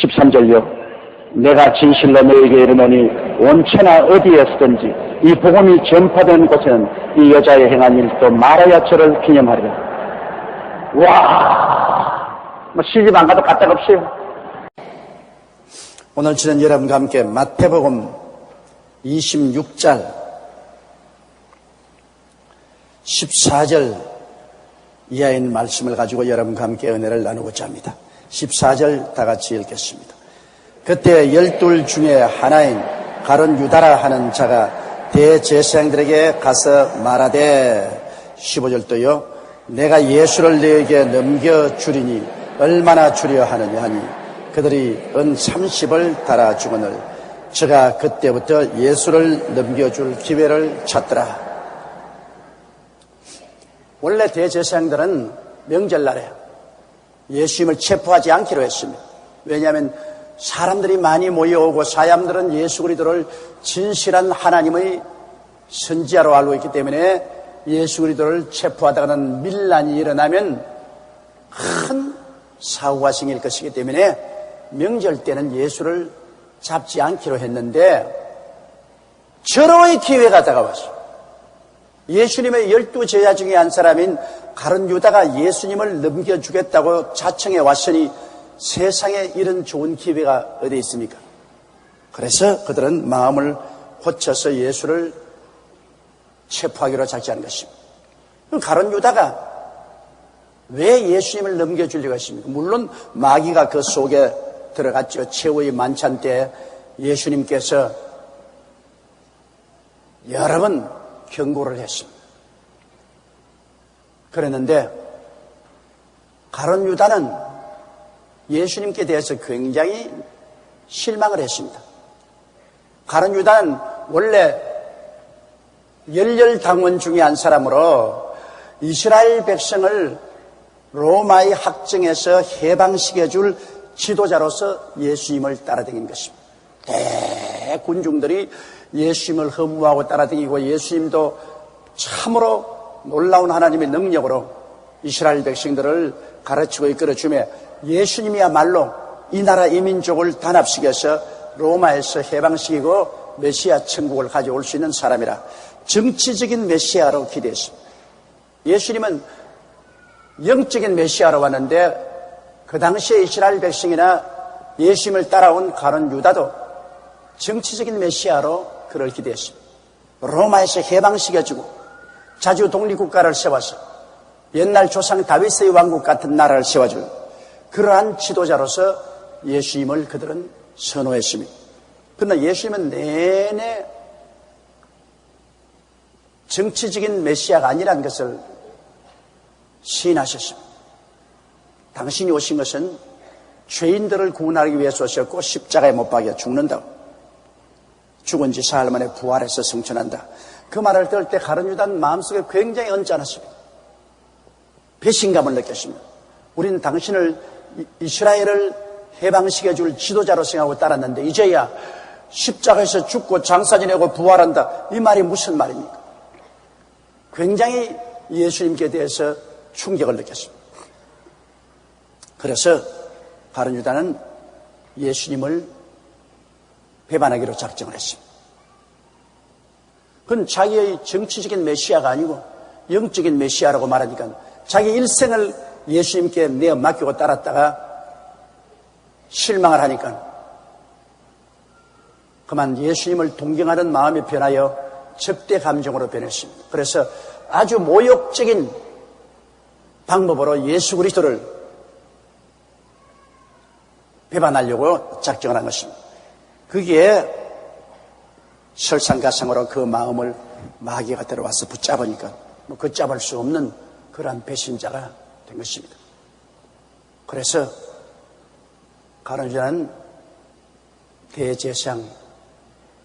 13절요. 내가 진실로 너에게 이르노니 온천하 어디에서든지 이 복음이 전파된 곳에는 이 여자의 행한 일도 말하여 저를 기념하리라. 와, 뭐 시집 안 가도 까딱 없어요. 오늘 저는 여러분과 함께 마태복음 26장 14절 이하의 말씀을 가지고 여러분과 함께 은혜를 나누고자 합니다. 14절 다 같이 읽겠습니다. 그때 12 중에 하나인 가룟 유다라 하는 자가 대제사장들에게 가서 말하되 15절도요. 내가 예수를 너에게 넘겨주리니 얼마나 주려 하느냐 하니 그들이 은 30을 달아주거늘 저가 그때부터 예수를 넘겨줄 기회를 찾더라. 원래 대제사장들은 명절날에 예수님을 체포하지 않기로 했습니다. 왜냐하면 사람들이 많이 모여오고 사람들은 예수 그리스도를 진실한 하나님의 선지자로 알고 있기 때문에 예수 그리스도를 체포하다가는 밀란이 일어나면 큰 사고가 생길 것이기 때문에 명절 때는 예수를 잡지 않기로 했는데 절호의 기회가 다가왔어요. 예수님의 12 제자 중에 한 사람인 가룟 유다가 예수님을 넘겨주겠다고 자청해 왔으니 세상에 이런 좋은 기회가 어디 있습니까? 그래서 그들은 마음을 고쳐서 예수를 체포하기로 작정한 것입니다. 가룟 유다가 왜 예수님을 넘겨주려고 했습니까? 물론 마귀가 그 속에 들어갔죠. 최후의 만찬 때 예수님께서 여러 번 경고를 했습니다. 그랬는데 가룟 유다는 예수님께 대해서 굉장히 실망을 했습니다. 가룟 유다는 원래 열렬당원 중에 한 사람으로 이스라엘 백성을 로마의 학정에서 해방시켜줄 지도자로서 예수님을 따라다닌 것입니다. 대군중들이 예수님을 허무하고 따라다니고 예수님도 참으로 놀라운 하나님의 능력으로 이스라엘 백성들을 가르치고 이끌어주며 예수님이야말로 이 나라 이 민족을 단합시켜서 로마에서 해방시키고 메시아 천국을 가져올 수 있는 사람이라 정치적인 메시아로 기대했습니다. 예수님은 영적인 메시아로 왔는데 그 당시에 이스라엘 백성이나 예수님을 따라온 가룟 유다도 정치적인 메시아로 그를 기대했습니다. 로마에서 해방시켜주고 자주 독립국가를 세워서 옛날 조상 다윗의 왕국 같은 나라를 세워줄 그러한 지도자로서 예수님을 그들은 선호했습니다. 그러나 예수님은 내내 정치적인 메시아가 아니라는 것을 시인하셨습니다. 당신이 오신 것은 죄인들을 구원하기 위해서 오셨고 십자가에 못 박여 죽는다고. 죽은 지 사흘 만에 부활해서 승천한다. 그 말을 들을 때 가룟 유다는 마음속에 굉장히 언짢았습니다. 배신감을 느꼈습니다. 우리는 당신을 이스라엘을 해방시켜줄 지도자로 생각하고 따랐는데 이제야 십자가에서 죽고 장사 지내고 부활한다. 이 말이 무슨 말입니까? 굉장히 예수님께 대해서 충격을 느꼈습니다. 그래서 가룟 유다는 예수님을 배반하기로 작정을 했습니다. 그건 자기의 정치적인 메시아가 아니고 영적인 메시아라고 말하니까 자기 일생을 예수님께 내어 맡기고 따랐다가 실망을 하니까 그만 예수님을 동경하는 마음이 변하여 적대 감정으로 변했습니다. 그래서 아주 모욕적인 방법으로 예수 그리스도를 배반하려고 작정을 한 것입니다. 그게 설상가상으로 그 마음을 마귀가 들어와서 붙잡으니까 걷잡을 수 없는 그러한 배신자가 된 것입니다. 그래서 가룟 유다는 대제사장,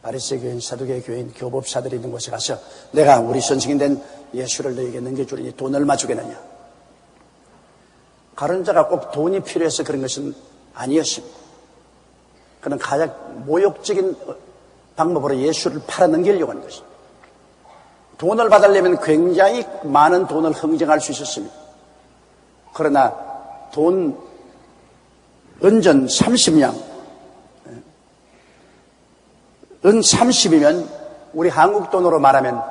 바리새 교인, 사두개 교인, 교법사들이 있는 곳에 가서 내가 우리 선생님 된 예수를 너에게 넘겨주리니 돈 얼마 주겠느냐. 가룟 유다가 꼭 돈이 필요해서 그런 것은 아니었습니다. 그는 가장 모욕적인 방법으로 예수를 팔아넘기려고 한 것입니다. 돈을 받으려면 굉장히 많은 돈을 흥정할 수 있었습니다. 그러나 돈 은전 30냥, 은 30이면 우리 한국 돈으로 말하면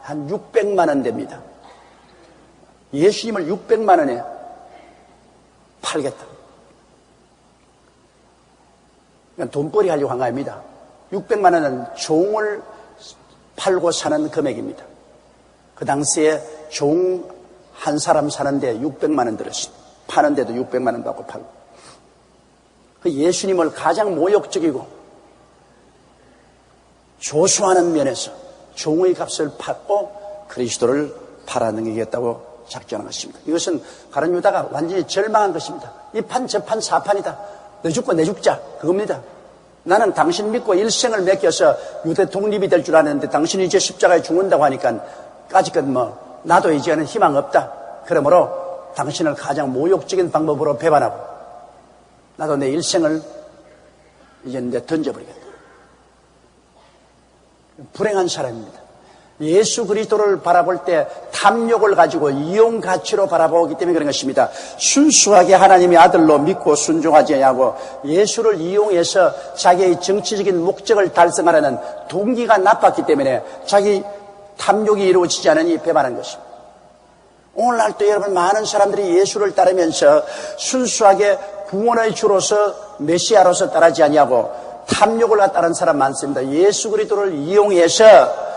한 600만 원 됩니다. 예수님을 600만 원에 팔겠다. 그러니까 돈벌이 하려고 한 거 아닙니다. 600만 원은 종을 팔고 사는 금액입니다. 그 당시에 종 한 사람 사는데 600만 원 들었습니다. 파는데도 600만 원 받고 팔고. 그 예수님을 가장 모욕적이고 조수하는 면에서 종의 값을 받고 그리스도를 팔아넘기겠다고 작정한 것입니다. 이것은 가룟 유다가 완전히 절망한 것입니다. 이 판 저 판 사판이다. 너 죽고 내 죽자. 그겁니다. 나는 당신 믿고 일생을 맡겨서 유대 독립이 될 줄 아는데 당신이 이제 십자가에 죽는다고 하니까 까짓것 나도 이제는 희망 없다. 그러므로 당신을 가장 모욕적인 방법으로 배반하고 나도 내 일생을 이제 던져버리겠다. 불행한 사람입니다. 예수 그리스도를 바라볼 때 탐욕을 가지고 이용 가치로 바라보기 때문에 그런 것입니다. 순수하게 하나님의 아들로 믿고 순종하지 아니하고 예수를 이용해서 자기의 정치적인 목적을 달성하려는 동기가 나빴기 때문에 자기 탐욕이 이루어지지 않으니 배반한 것입니다. 오늘날도 여러분 많은 사람들이 예수를 따르면서 순수하게 구원의 주로서 메시아로서 따르지 아니하고 탐욕을 따르는 사람 많습니다. 예수 그리스도를 이용해서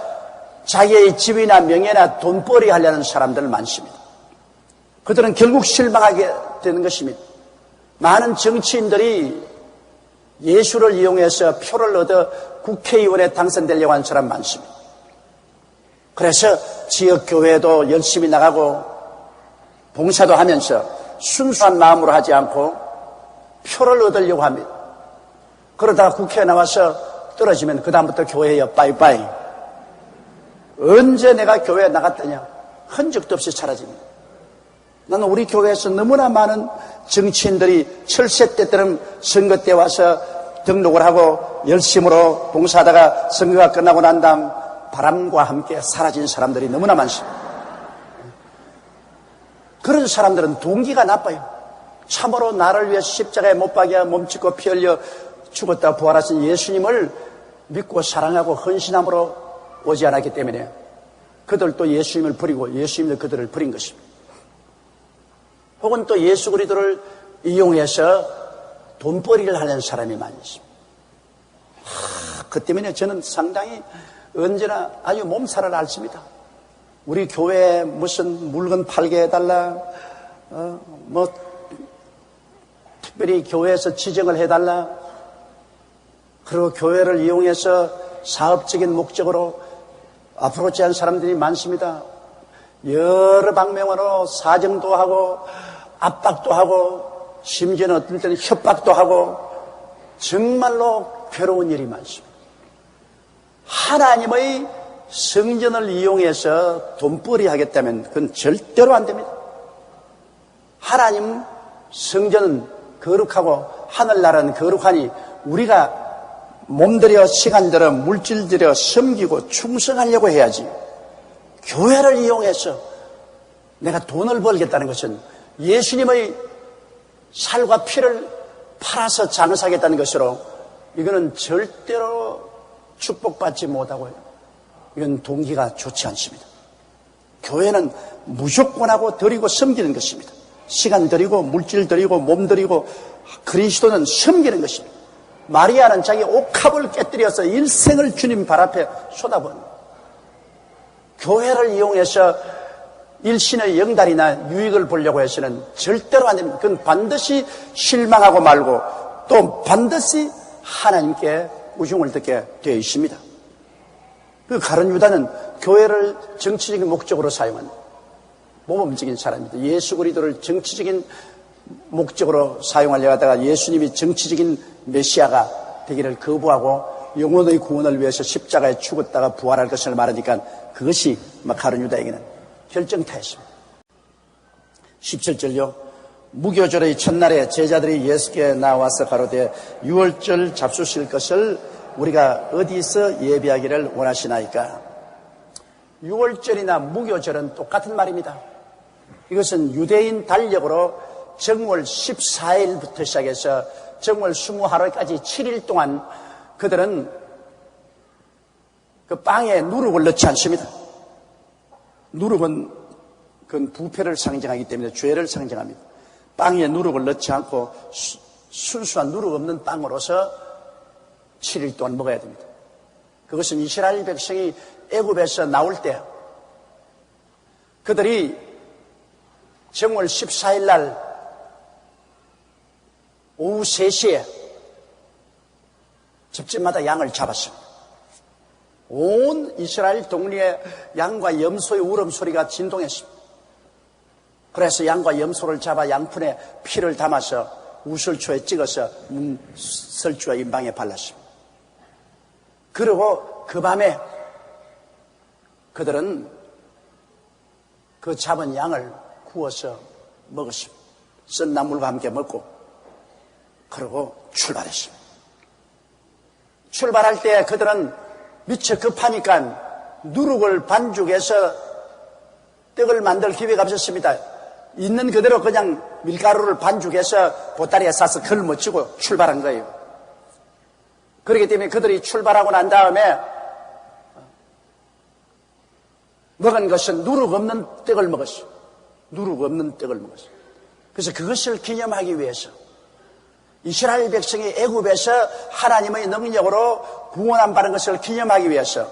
자기의 집이나 명예나 돈벌이 하려는 사람들 많습니다. 그들은 결국 실망하게 되는 것입니다. 많은 정치인들이 예수를 이용해서 표를 얻어 국회의원에 당선되려고 하는 사람 많습니다. 그래서 지역교회도 열심히 나가고 봉사도 하면서 순수한 마음으로 하지 않고 표를 얻으려고 합니다. 그러다가 국회에 나와서 떨어지면 그 다음부터 교회에 빠이빠이. 언제 내가 교회에 나갔더냐? 흔적도 없이 사라집니다. 나는 우리 교회에서 너무나 많은 정치인들이 철새 때처럼 선거 때 와서 등록을 하고 열심으로 봉사하다가 선거가 끝나고 난 다음 바람과 함께 사라진 사람들이 너무나 많습니다. 그런 사람들은 동기가 나빠요. 참으로 나를 위해 십자가에 못 박여 몸짓고 피 흘려 죽었다 부활하신 예수님을 믿고 사랑하고 헌신함으로 오지 않았기 때문에 그들도 예수님을 버리고 예수님도 그들을 버린 것입니다. 혹은 또 예수 그리스도를 이용해서 돈벌이를 하는 사람이 많이 있습니다. 그 때문에 저는 상당히 언제나 아주 몸살을 앓습니다. 우리 교회에 무슨 물건 팔게 해달라, 특별히 교회에서 지정을 해달라, 그리고 교회를 이용해서 사업적인 목적으로 앞으로지 않은 사람들이 많습니다. 여러 방면으로 사정도 하고 압박도 하고 심지어는 어떤 때는 협박도 하고 정말로 괴로운 일이 많습니다. 하나님의 성전을 이용해서 돈벌이 하겠다면 그건 절대로 안 됩니다. 하나님 성전은 거룩하고 하늘나라는 거룩하니 우리가 몸들여 시간들여 물질들여 섬기고 충성하려고 해야지. 교회를 이용해서 내가 돈을 벌겠다는 것은 예수님의 살과 피를 팔아서 장사하겠다는 것으로 이거는 절대로 축복받지 못하고요. 이건 동기가 좋지 않습니다. 교회는 무조건하고 드리고 섬기는 것입니다. 시간 드리고 물질 드리고 몸 드리고 그리스도는 섬기는 것입니다. 마리아는 자기 옥합을 깨뜨려서 일생을 주님 발 앞에 쏟아부은 교회를 이용해서 일신의 영달이나 유익을 보려고 해서는 절대로 안 됩니다. 그건 반드시 실망하고 말고 또 반드시 하나님께 우중을 듣게 되어 있습니다. 그 가룟 유다는 교회를 정치적인 목적으로 사용한 모범적인 사람입니다. 예수 그리스도를 정치적인 목적으로 사용하려고 하다가 예수님이 정치적인 메시아가 되기를 거부하고 영혼의 구원을 위해서 십자가에 죽었다가 부활할 것을 말하니까 그것이 가룟 유다에게는 결정타였습니다. 17절요. 무교절의 첫날에 제자들이 예수께 나와서 가로되 유월절 잡수실 것을 우리가 어디서 예비하기를 원하시나이까. 유월절이나 무교절은 똑같은 말입니다. 이것은 유대인 달력으로 정월 14일부터 시작해서 정월 20하루까지 7일 동안 그들은 그 빵에 누룩을 넣지 않습니다. 누룩은 그건 부패를 상징하기 때문에 죄를 상징합니다. 빵에 누룩을 넣지 않고 순수한 누룩 없는 빵으로서 7일 동안 먹어야 됩니다. 그것은 이스라엘 백성이 애굽에서 나올 때 그들이 정월 14일 날 오후 3시에 집집마다 양을 잡았습니다. 온 이스라엘 동리에 양과 염소의 울음소리가 진동했습니다. 그래서 양과 염소를 잡아 양푼에 피를 담아서 우설초에 찍어서 설주와 임방에 발랐습니다. 그리고 그 밤에 그들은 그 잡은 양을 구워서 먹었습니다. 쓴 나물과 함께 먹고 그리고 출발했습니다. 출발할 때 그들은 미처 급하니까 누룩을 반죽해서 떡을 만들 기회가 없었습니다. 있는 그대로 그냥 밀가루를 반죽해서 보따리에 싸서 걸머치고 출발한 거예요. 그렇기 때문에 그들이 출발하고 난 다음에 먹은 것은 누룩 없는 떡을 먹었어요. 누룩 없는 떡을 먹었어요. 그래서 그것을 기념하기 위해서 이스라엘 백성이 애굽에서 하나님의 능력으로 구원함 받은 것을 기념하기 위해서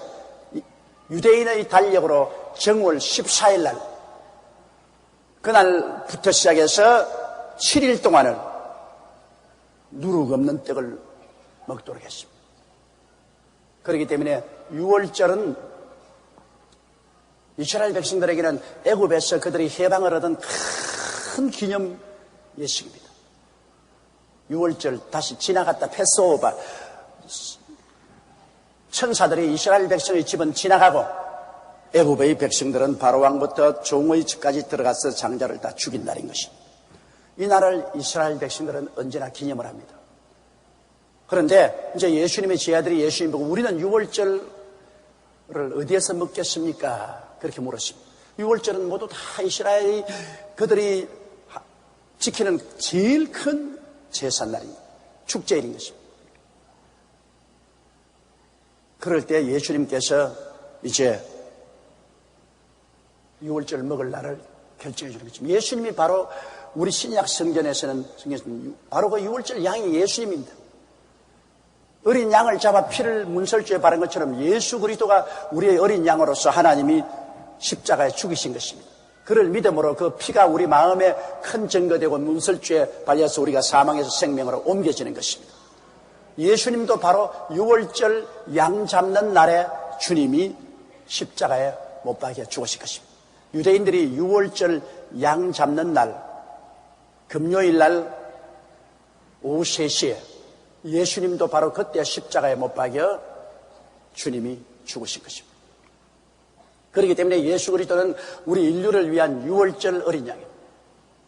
유대인의 달력으로 정월 14일 날 그날부터 시작해서 7일 동안을 누룩 없는 떡을 먹도록 했습니다. 그렇기 때문에 6월절은 이스라엘 백성들에게는 애굽에서 그들이 해방을 얻은 큰 기념 예식입니다. 6월절 다시 지나갔다 패스오버. 천사들이 이스라엘 백성의 집은 지나가고 애굽의 백성들은 바로 왕부터 종의 집까지 들어가서 장자를 다 죽인 날인 것입니다. 이 날을 이스라엘 백성들은 언제나 기념을 합니다. 그런데 이제 예수님의 제자들이 예수님 보고 우리는 6월절을 어디에서 먹겠습니까? 그렇게 물었습니다. 6월절은 모두 다 이스라엘이 그들이 지키는 제일 큰 제삿날입니다. 축제일인 것입니다. 그럴 때 예수님께서 이제 6월절 먹을 날을 결정해 주는 것입니다. 예수님이 바로 우리 신약 성전에서는 바로 그 6월절 양이 예수님입니다. 어린 양을 잡아 피를 문설주에 바른 것처럼 예수 그리스도가 우리의 어린 양으로서 하나님이 십자가에 죽이신 것입니다. 그를 믿음으로 그 피가 우리 마음에 큰 증거되고 문설주에 발려서 우리가 사망에서 생명으로 옮겨지는 것입니다. 예수님도 바로 6월절 양 잡는 날에 주님이 십자가에 못 박혀 죽으실 것입니다. 유대인들이 6월절 양 잡는 날 금요일 날 오후 3시에 예수님도 바로 그때 십자가에 못 박여 주님이 죽으신 것입니다. 그렇기 때문에 예수 그리스도는 우리 인류를 위한 6월절 어린 양입니다.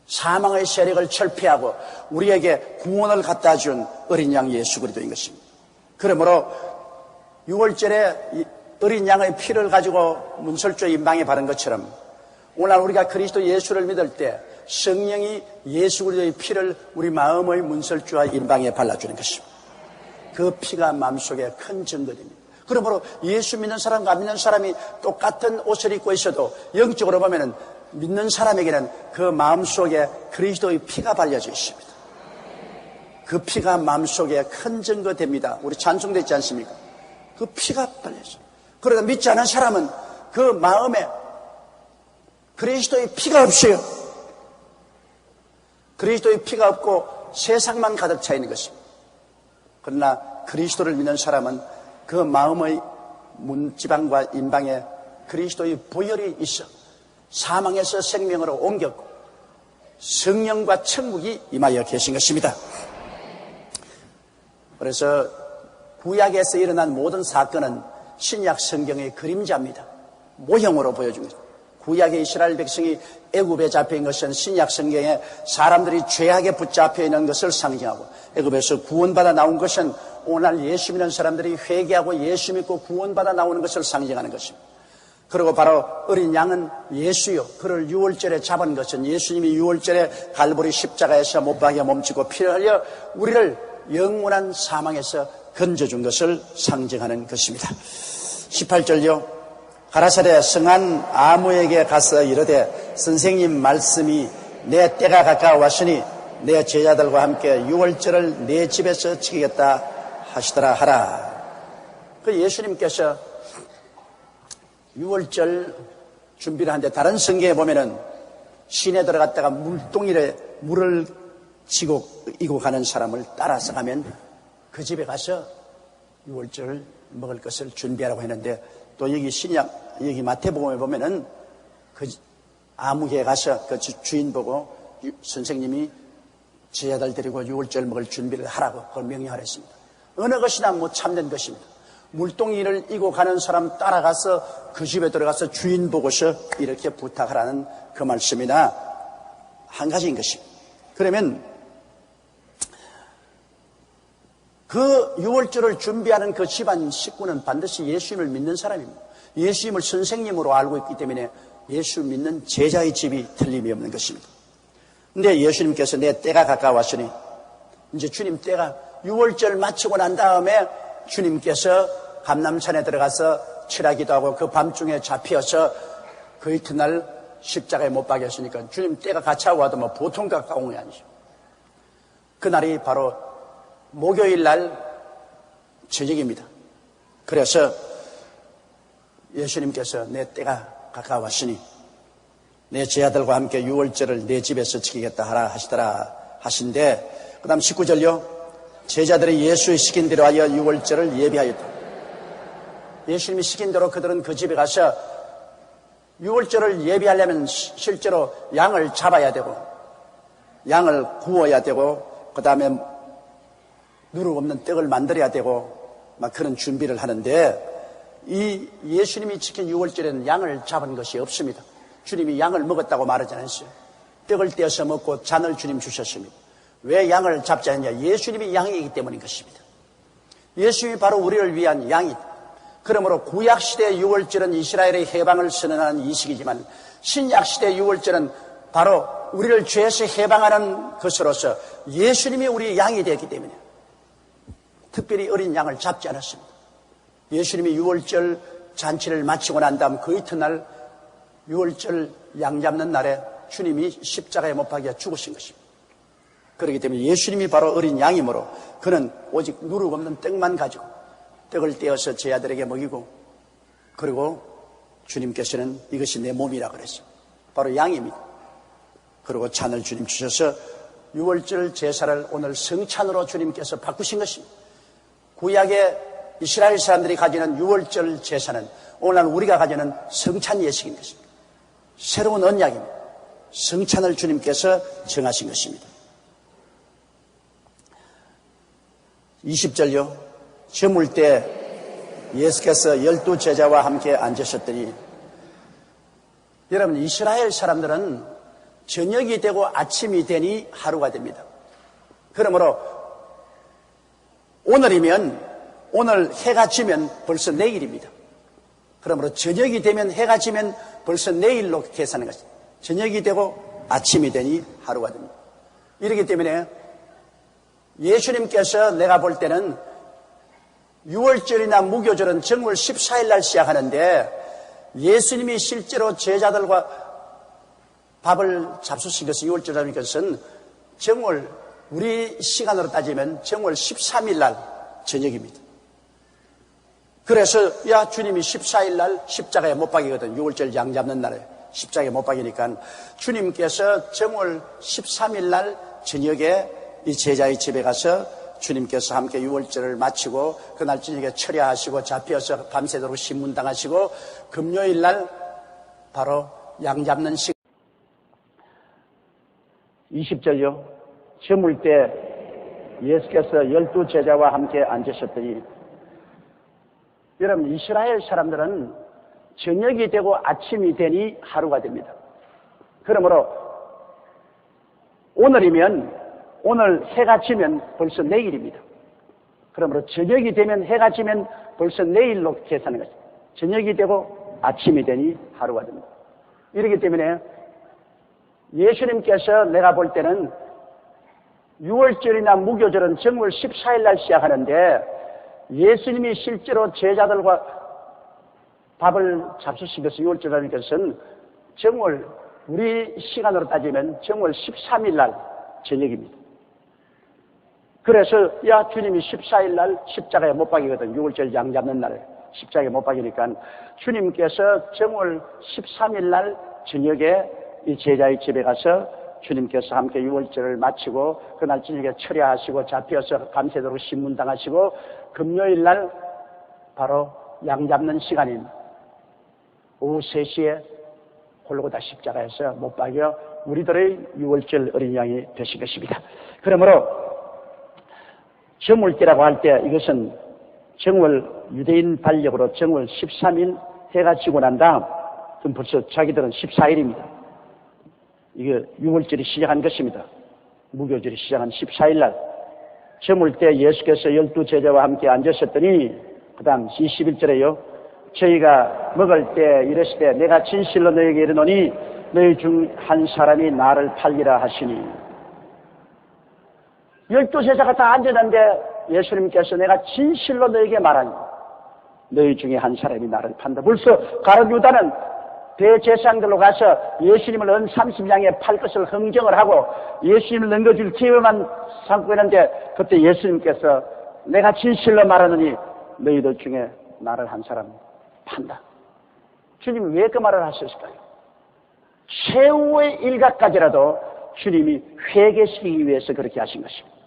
사망의 세력을 철폐하고 우리에게 구원을 갖다 준 어린 양 예수 그리스도인 것입니다. 그러므로 6월절에 어린 양의 피를 가지고 문설주 임방에 바른 것처럼 오늘 우리가 그리스도 예수를 믿을 때 성령이 예수 그리스도의 피를 우리 마음의 문설주와 임방에 발라주는 것입니다. 그 피가 마음속에 큰 증거됩니다. 그러므로 예수 믿는 사람과 안 믿는 사람이 똑같은 옷을 입고 있어도 영적으로 보면은 믿는 사람에게는 그 마음속에 그리스도의 피가 발려져 있습니다. 그 피가 마음속에 큰 증거됩니다. 우리 찬송되지 않습니까? 그 피가 발려져. 그러나 믿지 않은 사람은 그 마음에 그리스도의 피가 없어요. 그리스도의 피가 없고 세상만 가득 차 있는 것입니다. 그러나 그리스도를 믿는 사람은 그 마음의 문지방과 임방에 그리스도의 보혈이 있어 사망에서 생명으로 옮겼고 성령과 천국이 임하여 계신 것입니다. 그래서 구약에서 일어난 모든 사건은 신약 성경의 그림자입니다. 모형으로 보여준 거죠. 구약의 이스라엘 백성이 애굽에 잡혀있는 것은 신약 성경에 사람들이 죄악에 붙잡혀 있는 것을 상징하고 애굽에서 구원받아 나온 것은 오늘 예수 믿는 사람들이 회개하고 예수 믿고 구원받아 나오는 것을 상징하는 것입니다. 그리고 바로 어린 양은 예수요. 그를 6월절에 잡은 것은 예수님이 6월절에 갈보리 십자가에서 못 박여 몸치고 피를 흘려 우리를 영원한 사망에서 건져준 것을 상징하는 것입니다. 18절요. 가라사대 성한 아무에게 가서 이르되 선생님 말씀이 내 때가 가까웠으니 내 제자들과 함께 6월절을 내 집에서 지키겠다 하시더라 하라. 그 예수님께서 6월절 준비를 하는데 다른 성경에 보면은 시내 들어갔다가 물동이에 물을 이고 가는 사람을 따라서 가면 그 집에 가서 6월절 먹을 것을 준비하라고 했는데 또 여기 신약, 여기 마태복음에 보면은 그 아무개에 가서 그 주인 보고 선생님이 제자들 데리고 6월절 먹을 준비를 하라고 그걸 명령하랬습니다. 어느 것이나 못 참는 것입니다. 물동이를 이고 가는 사람 따라가서 그 집에 들어가서 주인 보고서 이렇게 부탁하라는 그 말씀이나 한 가지인 것입니다. 그러면 그 6월절을 준비하는 그 집안 식구는 반드시 예수님을 믿는 사람입니다. 예수님을 선생님으로 알고 있기 때문에 예수 믿는 제자의 집이 틀림이 없는 것입니다. 근데 예수님께서 내 때가 가까웠으니 이제 주님 때가 6월절 마치고 난 다음에 주님께서 감람산에 들어가서 칠하기도 하고 그 밤중에 잡혀서 그 이튿날 십자가에 못 박였으니까 주님 때가 가차고 하도 뭐 보통 가까운 게 아니죠. 그날이 바로 목요일 날 저녁입니다. 그래서 예수님께서 내 때가 가까웠으니 내 제자들과 함께 6월절을 내 집에서 지키겠다 하라 하시더라 하신데 그 다음 19절요. 제자들이 예수의 시킨 대로 하여 6월절을 예비하였다. 예수님이 시킨 대로 그들은 그 집에 가서 6월절을 예비하려면 실제로 양을 잡아야 되고 양을 구워야 되고 그 다음에 누룩 없는 떡을 만들어야 되고 막 그런 준비를 하는데 이 예수님이 지킨 유월절에는 양을 잡은 것이 없습니다. 주님이 양을 먹었다고 말하지 않았어요. 떡을 떼어서 먹고 잔을 주님 주셨습니다. 왜 양을 잡지 않느냐? 예수님이 양이기 때문인 것입니다. 예수님이 바로 우리를 위한 양이다. 그러므로 구약시대 유월절은 이스라엘의 해방을 선언하는 이식이지만 신약시대 유월절은 바로 우리를 죄에서 해방하는 것으로서 예수님이 우리의 양이 되었기 때문에 특별히 어린 양을 잡지 않았습니다. 예수님이 유월절 잔치를 마치고 난 다음 그 이튿날 유월절 양 잡는 날에 주님이 십자가에 못 박혀 죽으신 것입니다. 그렇기 때문에 예수님이 바로 어린 양이므로 그는 오직 누룩 없는 떡만 가지고 떡을 떼어서 제 아들에게 먹이고 그리고 주님께서는 이것이 내 몸이라 그랬어요. 바로 양입니다. 그리고 잔을 주님 주셔서 유월절 제사를 오늘 성찬으로 주님께서 바꾸신 것입니다. 구약의 이스라엘 사람들이 가지는 유월절 제사는 오늘날 우리가 가지는 성찬 예식인 것입니다. 새로운 언약입니다. 성찬을 주님께서 정하신 것입니다. 20절요. 저물 때 예수께서 12 제자와 함께 앉으셨더니 여러분 이스라엘 사람들은 저녁이 되고 아침이 되니 하루가 됩니다. 그러므로 오늘이면 오늘 해가 지면 벌써 내일입니다. 그러므로 저녁이 되면 해가 지면 벌써 내일로 계산하는 것입니다. 저녁이 되고 아침이 되니 하루가 됩니다. 이렇기 때문에 예수님께서 내가 볼 때는 유월절이나 무교절은 정월 14일 날 시작하는데 예수님이 실제로 제자들과 밥을 잡수신 것은 유월절이라는 것은 정월 우리 시간으로 따지면 정월 13일 날 저녁입니다. 그래서 야 주님이 14일 날 십자가에 못 박이거든. 유월절 양 잡는 날에 십자가에 못 박이니까 주님께서 정월 13일 날 저녁에 이 제자의 집에 가서 주님께서 함께 유월절을 마치고 그날 저녁에 철야하시고 잡혀서 밤새도록 신문당하시고 금요일 날 바로 양 잡는 시간 20절요. 저물 때 예수께서 12 제자와 함께 앉으셨더니 여러분 이스라엘 사람들은 저녁이 되고 아침이 되니 하루가 됩니다. 그러므로 오늘이면 오늘 해가 지면 벌써 내일입니다. 그러므로 저녁이 되면 해가 지면 벌써 내일로 계산하는 것입니다. 저녁이 되고 아침이 되니 하루가 됩니다. 이렇기 때문에 예수님께서 내가 볼 때는 유월절이나 무교절은 정월 14일 날 시작하는데 예수님이 실제로 제자들과 밥을 잡수신 것은 유월절이라는 것은 정월 우리 시간으로 따지면 정월 13일 날 저녁입니다. 그래서 야 주님이 14일 날 십자가에 못 박이거든. 유월절 양 잡는 날에 십자가에 못 박이니까 주님께서 정월 13일 날 저녁에 이 제자의 집에 가서 주님께서 함께 유월절을 마치고 그날 저녁에 철야하시고 잡혀서 밤새도록 신문당하시고 금요일 날 바로 양 잡는 시간인 오후 3시에 골고다 십자가에서 못 박여 우리들의 유월절 어린 양이 되신 것입니다. 그러므로 저물때라고 할 때 이것은 정월 유대인 달력으로 정월 13일 해가 지고 난 다음 그럼 벌써 자기들은 14일입니다. 이게 유월절이 시작한 것입니다. 무교절이 시작한 14일 날 저물 때 예수께서 12 제자와 함께 앉으셨더니 그 다음 21절에요. 저희가 먹을 때 이르시되 내가 진실로 너에게 이르노니 너희 중 한 사람이 나를 팔리라 하시니 12 제자가 다 앉았는데 예수님께서 내가 진실로 너에게 말하니 너희 중에 한 사람이 나를 판다. 벌써 가룟 유다는 대제사장들로 가서 예수님을 은 30양에 팔 것을 흥정을 하고 예수님을 넘겨줄 기회만 삼고 있는데 그때 예수님께서 내가 진실로 말하느니 너희들 중에 나를 한 사람 판다. 주님이 왜 그 말을 하셨을까요? 최후의 일각까지라도 주님이 회개시키기 위해서 그렇게 하신 것입니다.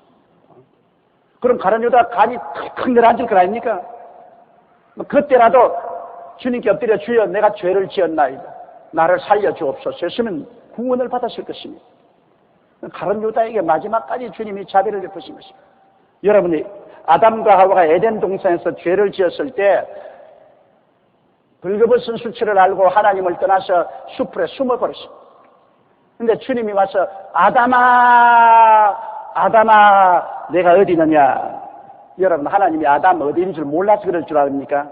그럼 가룟 유다 간이 턱턱 내려앉을 거 아닙니까? 그때라도 주님께 엎드려 주여 내가 죄를 지었나이다. 나를 살려주옵소서 했으면 구원을 받았을 것입니다. 가룟 유다에게 마지막까지 주님이 자비를 베푸신 것입니다. 여러분이 아담과 하와가 에덴 동산에서 죄를 지었을 때 벌거벗은 수치를 알고 하나님을 떠나서 숲에 숨어버렸습니다. 근데 주님이 와서 아담아 내가 어디 있느냐. 여러분, 하나님이 아담 어디 있는 줄 몰라서 그럴 줄 압니까?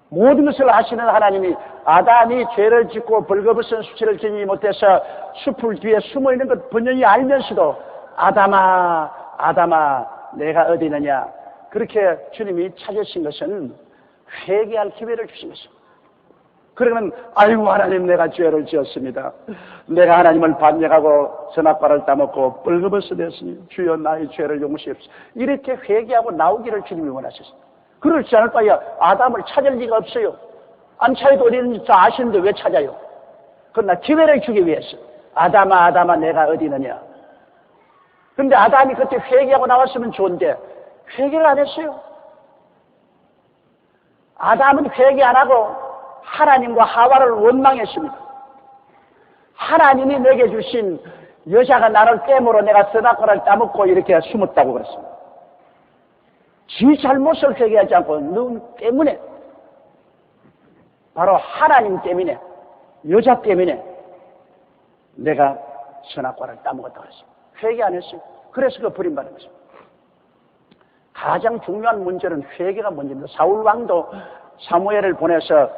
모든 것을 아시는 하나님이 아담이 죄를 짓고 벌거벗은 수치를 지지 못해서 숲을 뒤에 숨어있는 것 번연히 알면서도 아담아 내가 어디 있느냐. 그렇게 주님이 찾으신 것은 회개할 기회를 주신 것입니다. 그러면 아이고 하나님 내가 죄를 지었습니다. 내가 하나님을 반역하고 선악과를 따먹고 벌거벗어 되었으니 주여 나의 죄를 용서하옵소서. 이렇게 회개하고 나오기를 주님이 원하셨습니다. 그렇지 않을 바에 아담을 찾을 리가 없어요. 안 찾아도 어디 있는지 다 아시는데 왜 찾아요? 그러나 기회를 주기 위해서 아담아 내가 어디 있느냐. 그런데 아담이 그때 회개하고 나왔으면 좋은데 회개를 안 했어요. 아담은 회개 안 하고 하나님과 하와를 원망했습니다. 하나님이 내게 주신 여자가 나를 깨물어 내가 선악과를 따먹고 이렇게 숨었다고 그랬습니다. 지 잘못을 회개하지 않고 누구 때문에, 바로 하나님 때문에, 여자 때문에 내가 선악과를 따먹었다고 그랬습니다. 회개 안 했어요. 그래서 그 버림받은 것입니다. 가장 중요한 문제는 회개가 문제입니다. 사울 왕도 사무엘을 보내서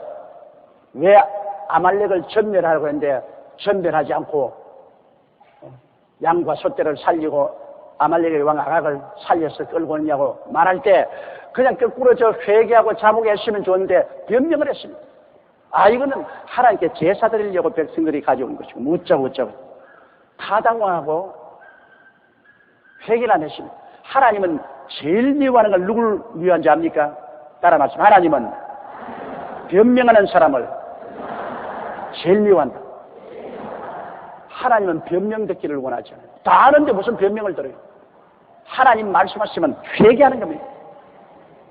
왜 아말렉을 전멸하려고 했는데 전멸하지 않고 양과 소떼를 살리고 아말렉의 왕 아각을 살려서 끌고 오느냐고 말할 때 그냥 거꾸로 회개하고 자복했으면 좋은데 변명을 했습니다. 이거는 하나님께 제사 드리려고 백성들이 가져온 것이고 어쩌고 타당화하고 회개를 안 했습니다. 하나님은 제일 미워하는 걸 누굴 미워한지 압니까? 따라 말씀. 하나님은 변명하는 사람을 제일 미워한다. 하나님은 변명 듣기를 원하지 않아요. 다 아는데 무슨 변명을 들어요? 하나님 말씀하시면 회개하는 겁니다.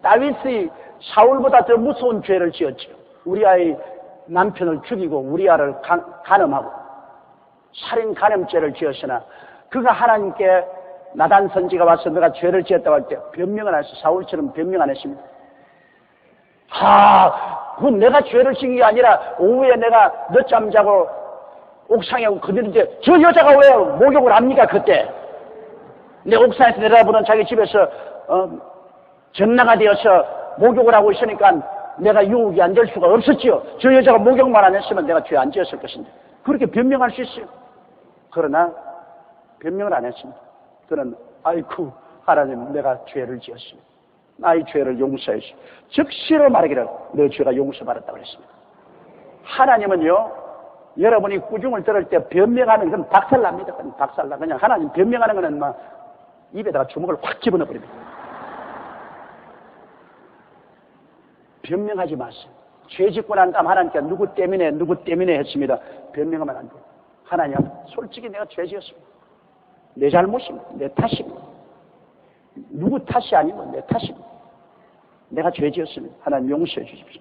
다윗이 사울보다 더 무서운 죄를 지었죠. 우리아의 남편을 죽이고 우리아를 간음하고 살인 간음죄를 지었으나 그가 하나님께 나단 선지가 와서 너가 죄를 지었다고 할 때 변명을 안 해서 사울처럼 변명 안 했습니다. 그건 내가 죄를 지은 게 아니라 오후에 내가 늦잠 자고 옥상에 그들인데 저 여자가 왜 목욕을 합니까 그때? 내 옥상에서 내려다보던 자기 집에서 전나가 되어서 목욕을 하고 있으니까 내가 유혹이 안 될 수가 없었지요. 저 여자가 목욕만 안 했으면 내가 죄 안 지었을 것인데 그렇게 변명할 수 있어요. 그러나 변명을 안 했습니다. 그는 아이쿠 하나님 내가 죄를 지었습니다. 나의 죄를 용서해 주시오. 즉시로 말하기를 너 죄가 용서받았다고 했습니다. 하나님은요 여러분이 꾸중을 들을 때 변명하는 건 박살납니다. 박살나. 그냥 하나님 변명하는 거는 막 입에다가 주먹을 확 집어넣어 버립니다. 변명하지 마세요. 죄 짓고 난 다음 하나님께 누구 때문에 했습니다. 변명하면 안 돼요. 하나님 솔직히 내가 죄 지었습니다. 내 잘못입니다. 내 탓입니다. 누구 탓이 아니고 내 탓입니다. 내가 죄 지었습니다. 하나님 용서해 주십시오.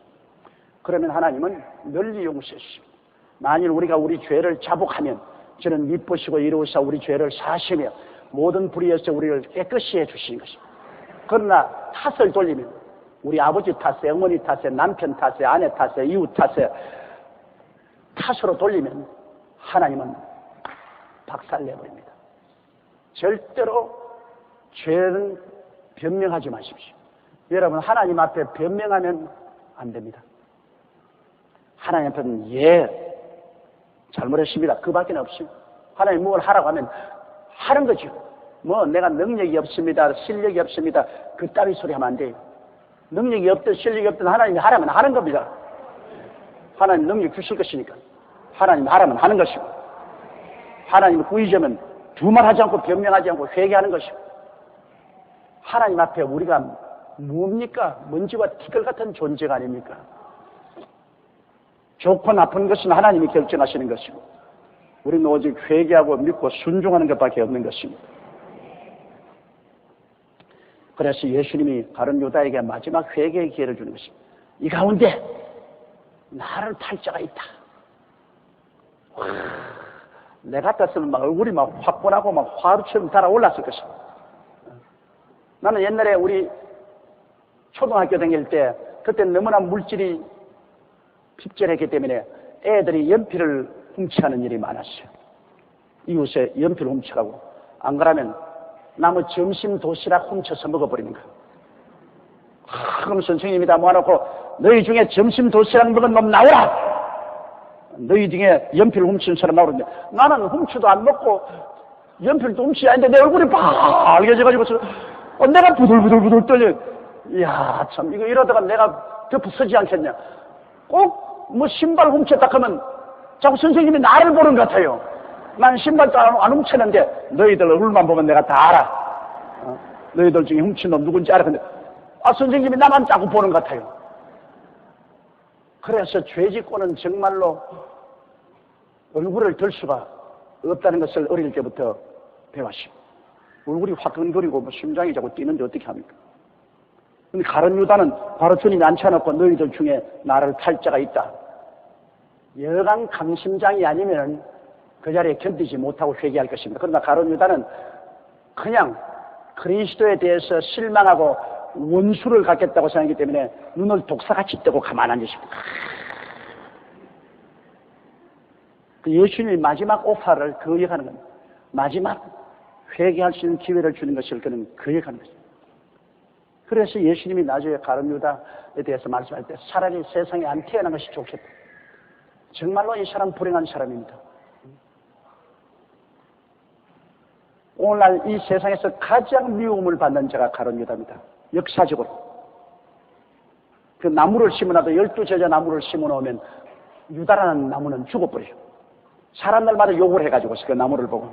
그러면 하나님은 널리 용서해 주십니다. 만일 우리가 우리 죄를 자복하면 저는 미쁘시고 이로우사 우리 죄를 사시며 모든 불의에서 우리를 깨끗이 해주시는 것입니다. 그러나 탓을 돌리면 우리 아버지 탓에, 어머니 탓에, 남편 탓에, 아내 탓에, 이웃 탓에 탓으로 돌리면 하나님은 박살내버립니다. 절대로 죄는 변명하지 마십시오. 여러분 하나님 앞에 변명하면 안 됩니다. 하나님 앞에는 잘못했습니다. 그 밖에 없어요. 하나님 뭘 하라고 하면 하는 거죠. 내가 능력이 없습니다. 실력이 없습니다. 그 따위 소리 하면 안 돼요. 능력이 없든 실력이 없든 하나님이 하라면 하는 겁니다. 하나님 능력 주실 것이니까. 하나님 하라면 하는 것이고. 하나님 구의자면 두말하지 않고 변명하지 않고 회개하는 것이고. 하나님 앞에 우리가 뭡니까? 먼지와 티끌 같은 존재가 아닙니까? 좋고 나쁜 것은 하나님이 결정하시는 것이고 우리는 오직 회개하고 믿고 순종하는 것밖에 없는 것입니다. 그래서 예수님이 가룟 유다에게 마지막 회개의 기회를 주는 것입니다. 이 가운데 나를 팔 자가 있다. 내 같았으면 막 얼굴이 막 화끈하고 막 화루처럼 달아올랐을 것입니다. 나는 옛날에 우리 초등학교 다닐 때 그때 너무나 물질이 핍절했기 때문에 애들이 연필을 훔쳐하는 일이 많았어요. 이웃에 연필 훔쳐가고 안 그러면 남의 점심 도시락 훔쳐서 먹어버리는 거예요. 그럼 선생님이 다 모아놓고 너희 중에 점심 도시락 먹은 놈 나오라! 너희 중에 연필 훔치는 사람 나오는데 나는 훔쳐도 안 먹고 연필도 훔치지 않는데 내 얼굴이 빨개져가지고 내가 부들부들 떨려. 이야 참 이거 이러다가 내가 덮어 서지 않겠냐. 꼭 뭐 신발 훔쳤다 하면 자꾸 선생님이 나를 보는 것 같아요. 난 신발도 안 훔쳤는데 너희들 얼굴만 보면 내가 다 알아. 너희들 중에 훔친 놈 누군지 알아. 근데 선생님이 나만 자꾸 보는 것 같아요. 그래서 죄짓고는 정말로 얼굴을 들 수가 없다는 것을 어릴 때부터 배웠어요. 얼굴이 화끈거리고 뭐 심장이 자꾸 뛰는데 어떻게 합니까? 근데 가룟 유다는 바로 주님이 앉혀놓고 너희들 중에 나를 탈 자가 있다. 여간 강심장이 아니면 그 자리에 견디지 못하고 회개할 것입니다. 그러나 가룟 유다는 그냥 그리스도에 대해서 실망하고 원수를 갖겠다고 생각하기 때문에 눈을 독사같이 뜨고 가만 앉으십니다. 예수님이 마지막 오파를 거역하는 겁니다. 마지막 회개할 수 있는 기회를 주는 것을 그는 거역하는 것입니다. 그래서 예수님이 나중에 가룟 유다에 대해서 말씀할 때 차라리 세상에 안 태어난 것이 좋겠다. 정말로 이 사람 불행한 사람입니다. 오늘날 이 세상에서 가장 미움을 받는 자가 가룟 유다입니다. 역사적으로. 그 나무를 심어놔도 12제자 나무를 심어놓으면 유다라는 나무는 죽어버려요. 사람들마다 욕을 해가지고 그 나무를 보고.